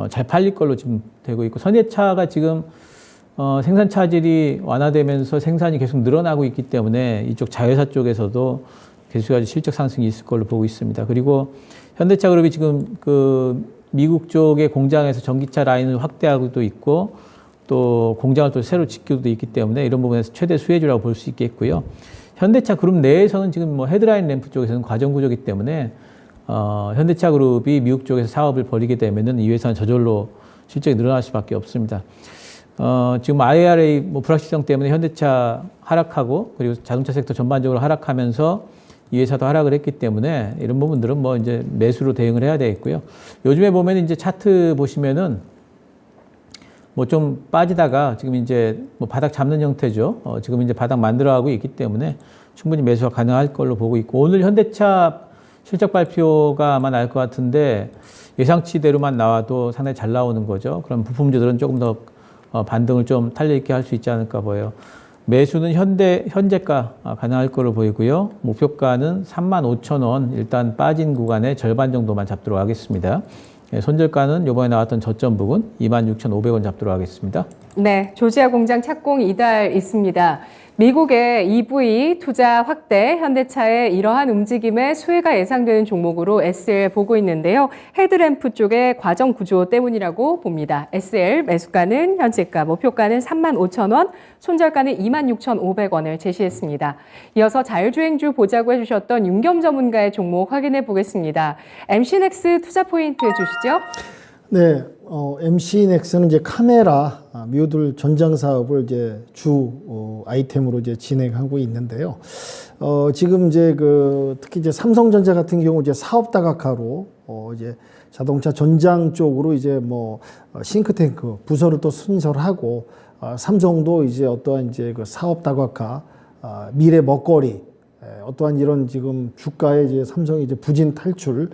잘 팔릴 걸로 지금 되고 있고 현대차가 지금 생산 차질이 완화되면서 생산이 계속 늘어나고 있기 때문에 이쪽 자회사 쪽에서도 계속해서 실적 상승이 있을 걸로 보고 있습니다. 그리고 현대차 그룹이 지금 그 미국 쪽의 공장에서 전기차 라인을 확대하고도 있고 또 공장을 또 새로 짓기도 있기 때문에 이런 부분에서 최대 수혜주라고 볼 수 있겠고요. 현대차 그룹 내에서는 지금 뭐 헤드라인 램프 쪽에서는 과정 구조기 때문에 현대차 그룹이 미국 쪽에서 사업을 벌이게 되면은 이 회사는 저절로 실적이 늘어날 수밖에 없습니다. 지금 IRA 뭐 불확실성 때문에 현대차 하락하고 그리고 자동차 섹터 전반적으로 하락하면서 이 회사도 하락을 했기 때문에 이런 부분들은 뭐 이제 매수로 대응을 해야 되겠고요. 요즘에 보면 이제 차트 보시면은 뭐 좀 빠지다가 지금 이제 뭐 바닥 잡는 형태죠. 지금 이제 바닥 만들어가고 있기 때문에 충분히 매수가 가능할 걸로 보고 있고 오늘 현대차 실적 발표가 아마 날 것 같은데 예상치대로만 나와도 상당히 잘 나오는 거죠. 그럼 부품주들은 조금 더 반등을 좀 탄력 있게 할 수 있지 않을까 보여요. 매수는 현재가 가능할 걸로 보이고요. 목표가는 35,000원 일단 빠진 구간의 절반 정도만 잡도록 하겠습니다. 손절가는 이번에 나왔던 저점 부근 26,500원 잡도록 하겠습니다. 네, 조지아 공장 착공 이달 있습니다. 미국의 EV 투자 확대, 현대차의 이러한 움직임에 수혜가 예상되는 종목으로 SL 보고 있는데요. 헤드램프 쪽의 과정 구조 때문이라고 봅니다. SL 매수가는 현재가, 목표가는 35,000원, 손절가는 26,500원을 제시했습니다. 이어서 자율주행주 보자고 해주셨던 윤겸 전문가의 종목 확인해 보겠습니다. MC넥스 투자 포인트 주시죠. 네, MC넥스는 이제 카메라 뮤들 전장 사업을 이제 주 아이템으로 이제 진행하고 있는데요. 지금 이제 특히 이제 삼성전자 같은 경우 이제 사업 다각화로 이제 자동차 전장 쪽으로 이제 뭐 싱크탱크 부서를 또 신설하고 삼성도 이제 어떠한 이제 그 사업 다각화 미래 먹거리 어떠한 이런 지금 주가의 이제 삼성의 이제 부진 탈출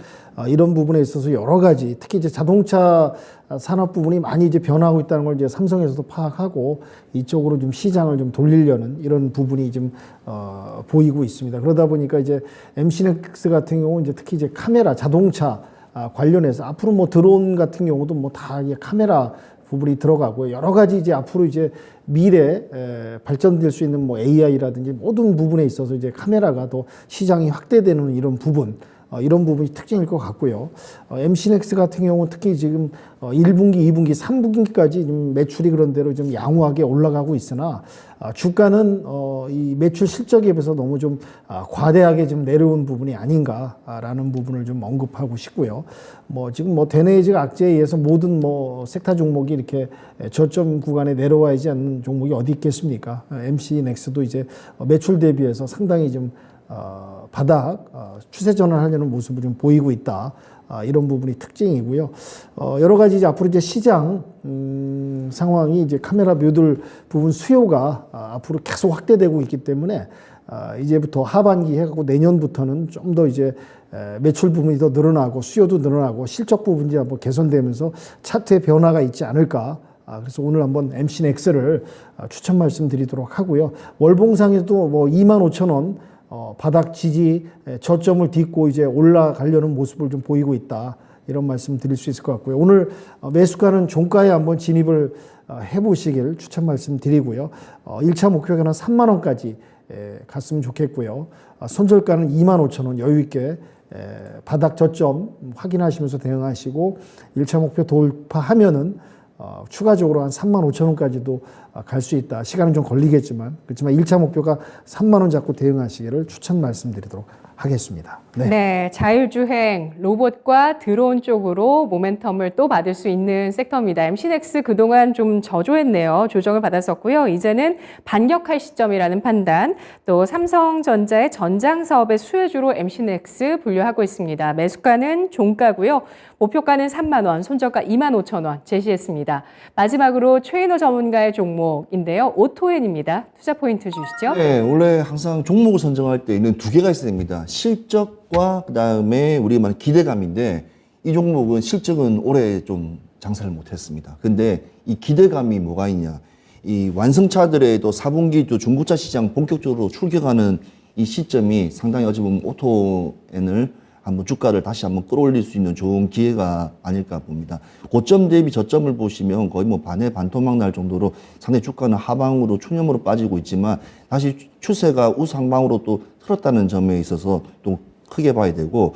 이런 부분에 있어서 여러 가지 특히 이제 자동차 산업 부분이 많이 이제 변화하고 있다는 걸 이제 삼성에서도 파악하고 이쪽으로 좀 시장을 좀 돌리려는 이런 부분이 좀 보이고 있습니다. 그러다 보니까 이제 MC넥스 같은 경우 이제 특히 이제 카메라 자동차 관련해서 앞으로 뭐 드론 같은 경우도 뭐 다 카메라 부분이 들어가고 여러 가지 이제 앞으로 이제 미래 발전될 수 있는 뭐 AI라든지 모든 부분에 있어서 이제 카메라가 더 시장이 확대되는 이런 부분 이런 부분이 특징일 것 같고요. MC넥스 같은 경우 특히 지금 1분기, 2분기, 3분기까지 좀 매출이 그런 대로 좀 양호하게 올라가고 있으나 주가는 이 매출 실적에 비해서 너무 좀 과대하게 좀 내려온 부분이 아닌가라는 부분을 좀 언급하고 싶고요. 뭐 지금 뭐 대내적 악재에 의해서 모든 뭐 섹터 종목이 이렇게 저점 구간에 내려와 있지 않는 종목이 어디 있겠습니까? MC넥스도 이제 매출 대비해서 상당히 좀 바닥 추세 전환하려는 모습을 좀 보이고 있다. 이런 부분이 특징이고요. 여러 가지 이제 앞으로 이제 시장 상황이 이제 카메라 뮤들 부분 수요가 앞으로 계속 확대되고 있기 때문에 이제부터 하반기 해갖고 내년부터는 좀 더 이제 매출 부분이 더 늘어나고 수요도 늘어나고 실적 부분이 한번 개선되면서 차트의 변화가 있지 않을까. 그래서 오늘 한번 MC넥스를 추천 말씀드리도록 하고요. 월봉상에도 뭐 25,000원 바닥 지지 저점을 딛고 이제 올라가려는 모습을 좀 보이고 있다. 이런 말씀 드릴 수 있을 것 같고요. 오늘 매수가는 종가에 한번 진입을 해보시길 추천 말씀 드리고요. 1차 목표가는 3만 원까지 갔으면 좋겠고요. 손절가는 25,000원 여유 있게 바닥 저점 확인하시면서 대응하시고 1차 목표 돌파하면은 추가적으로 한 35,000원까지도 갈 수 있다. 시간은 좀 걸리겠지만 그렇지만 1차 목표가 3만 원 잡고 대응하시기를 추천 말씀드리도록 하겠습니다. 네, 자율주행, 로봇과 드론 쪽으로 모멘텀을 또 받을 수 있는 섹터입니다. MC넥스 그동안 좀 저조했네요. 조정을 받았었고요. 이제는 반격할 시점이라는 판단, 또 삼성전자의 전장 사업의 수혜주로 MC넥스 분류하고 있습니다. 매수가는 종가고요. 목표가는 3만 원, 손절가 25,000원 제시했습니다. 마지막으로 최인호 전문가의 종목인데요. 오토엔입니다. 투자 포인트 주시죠. 네, 원래 항상 종목을 선정할 때 있는 두 개가 있어야 됩니다. 실적과 그다음에 우리가 말하는 기대감인데 이 종목은 실적은 올해 좀 장사를 못했습니다. 근데 이 기대감이 뭐가 있냐? 이 완성차들의 또 4분기 또 중고차 시장 본격적으로 출격하는 이 시점이 상당히 어찌 보면 오토엔을 한번 주가를 다시 한번 끌어올릴 수 있는 좋은 기회가 아닐까 봅니다. 고점 대비 저점을 보시면 거의 뭐 반에 반토막 날 정도로 상당히 주가는 하방으로 추념으로 빠지고 있지만 다시 추세가 우상방으로 또 틀었다는 점에 있어서 또 크게 봐야 되고,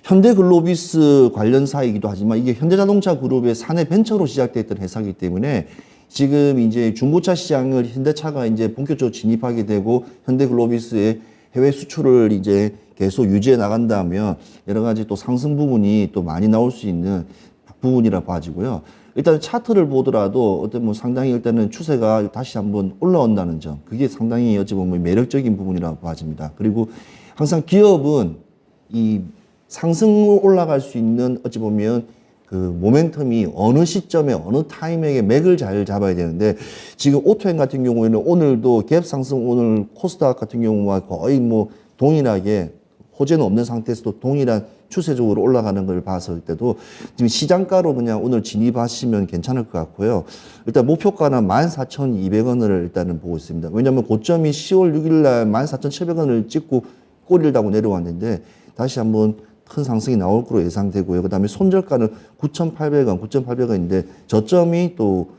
현대글로비스 관련사이기도 하지만 이게 현대자동차 그룹의 사내 벤처로 시작됐던 회사이기 때문에 지금 이제 중고차 시장을 현대차가 이제 본격적으로 진입하게 되고 현대글로비스의 해외 수출을 이제 계속 유지해 나간다면 여러 가지 또 상승 부분이 또 많이 나올 수 있는 부분이라 봐지고요. 일단 차트를 보더라도 어떤 뭐 상당히 일단은 추세가 다시 한번 올라온다는 점, 그게 상당히 어찌 보면 매력적인 부분이라고 봐집니다. 그리고 항상 기업은 이 상승으로 올라갈 수 있는 어찌 보면 그 모멘텀이 어느 시점에 어느 타이밍에 맥을 잘 잡아야 되는데 지금 오토행 같은 경우에는 오늘도 갭 상승, 오늘 코스닥 같은 경우와 거의 뭐 동일하게 호재는 없는 상태에서도 동일한 추세적으로 올라가는 걸 봤을 때도 지금 시장가로 그냥 오늘 진입하시면 괜찮을 것 같고요. 일단 목표가는 14,200원을 일단은 보고 있습니다. 왜냐하면 고점이 10월 6일 날 14,700원을 찍고 꼬리를 다고 내려왔는데 다시 한번 큰 상승이 나올 거로 예상되고요. 그 다음에 손절가는 9,800원, 9,800원인데 저점이 또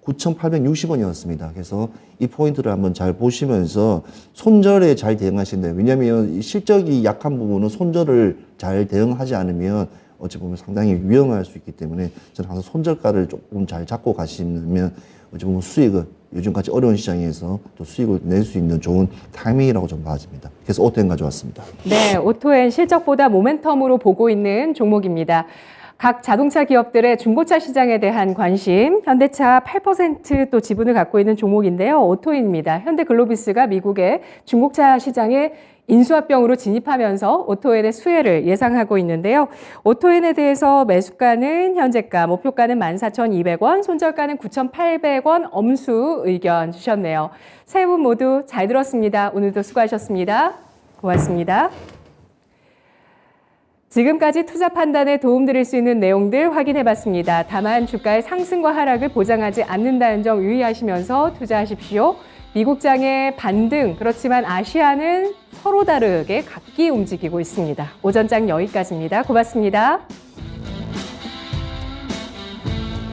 9,860원이었습니다. 그래서 이 포인트를 한번 잘 보시면서 손절에 잘 대응하신다. 왜냐하면 실적이 약한 부분은 손절을 잘 대응하지 않으면 어찌 보면 상당히 위험할 수 있기 때문에 저는 항상 손절가를 조금 잘 잡고 가시면 어찌 보면 수익을 요즘같이 어려운 시장에서 또 수익을 낼 수 있는 좋은 타이밍이라고 좀 봐집니다. 그래서 오토엔 가져왔습니다. 네, 오토엔 실적보다 모멘텀으로 보고 있는 종목입니다. 각 자동차 기업들의 중고차 시장에 대한 관심, 현대차 8% 또 지분을 갖고 있는 종목인데요. 오토엔입니다. 현대글로비스가 미국의 중고차 시장에 인수합병으로 진입하면서 오토엔의 수혜를 예상하고 있는데요. 오토엔에 대해서 매수가는 현재가, 목표가는 14,200원, 손절가는 9,800원 엄수 의견 주셨네요. 세 분 모두 잘 들었습니다. 오늘도 수고하셨습니다. 고맙습니다. 지금까지 투자 판단에 도움드릴 수 있는 내용들 확인해봤습니다. 다만 주가의 상승과 하락을 보장하지 않는다는 점 유의하시면서 투자하십시오. 미국장의 반등, 그렇지만 아시아는 서로 다르게 각기 움직이고 있습니다. 오전장 여기까지입니다. 고맙습니다.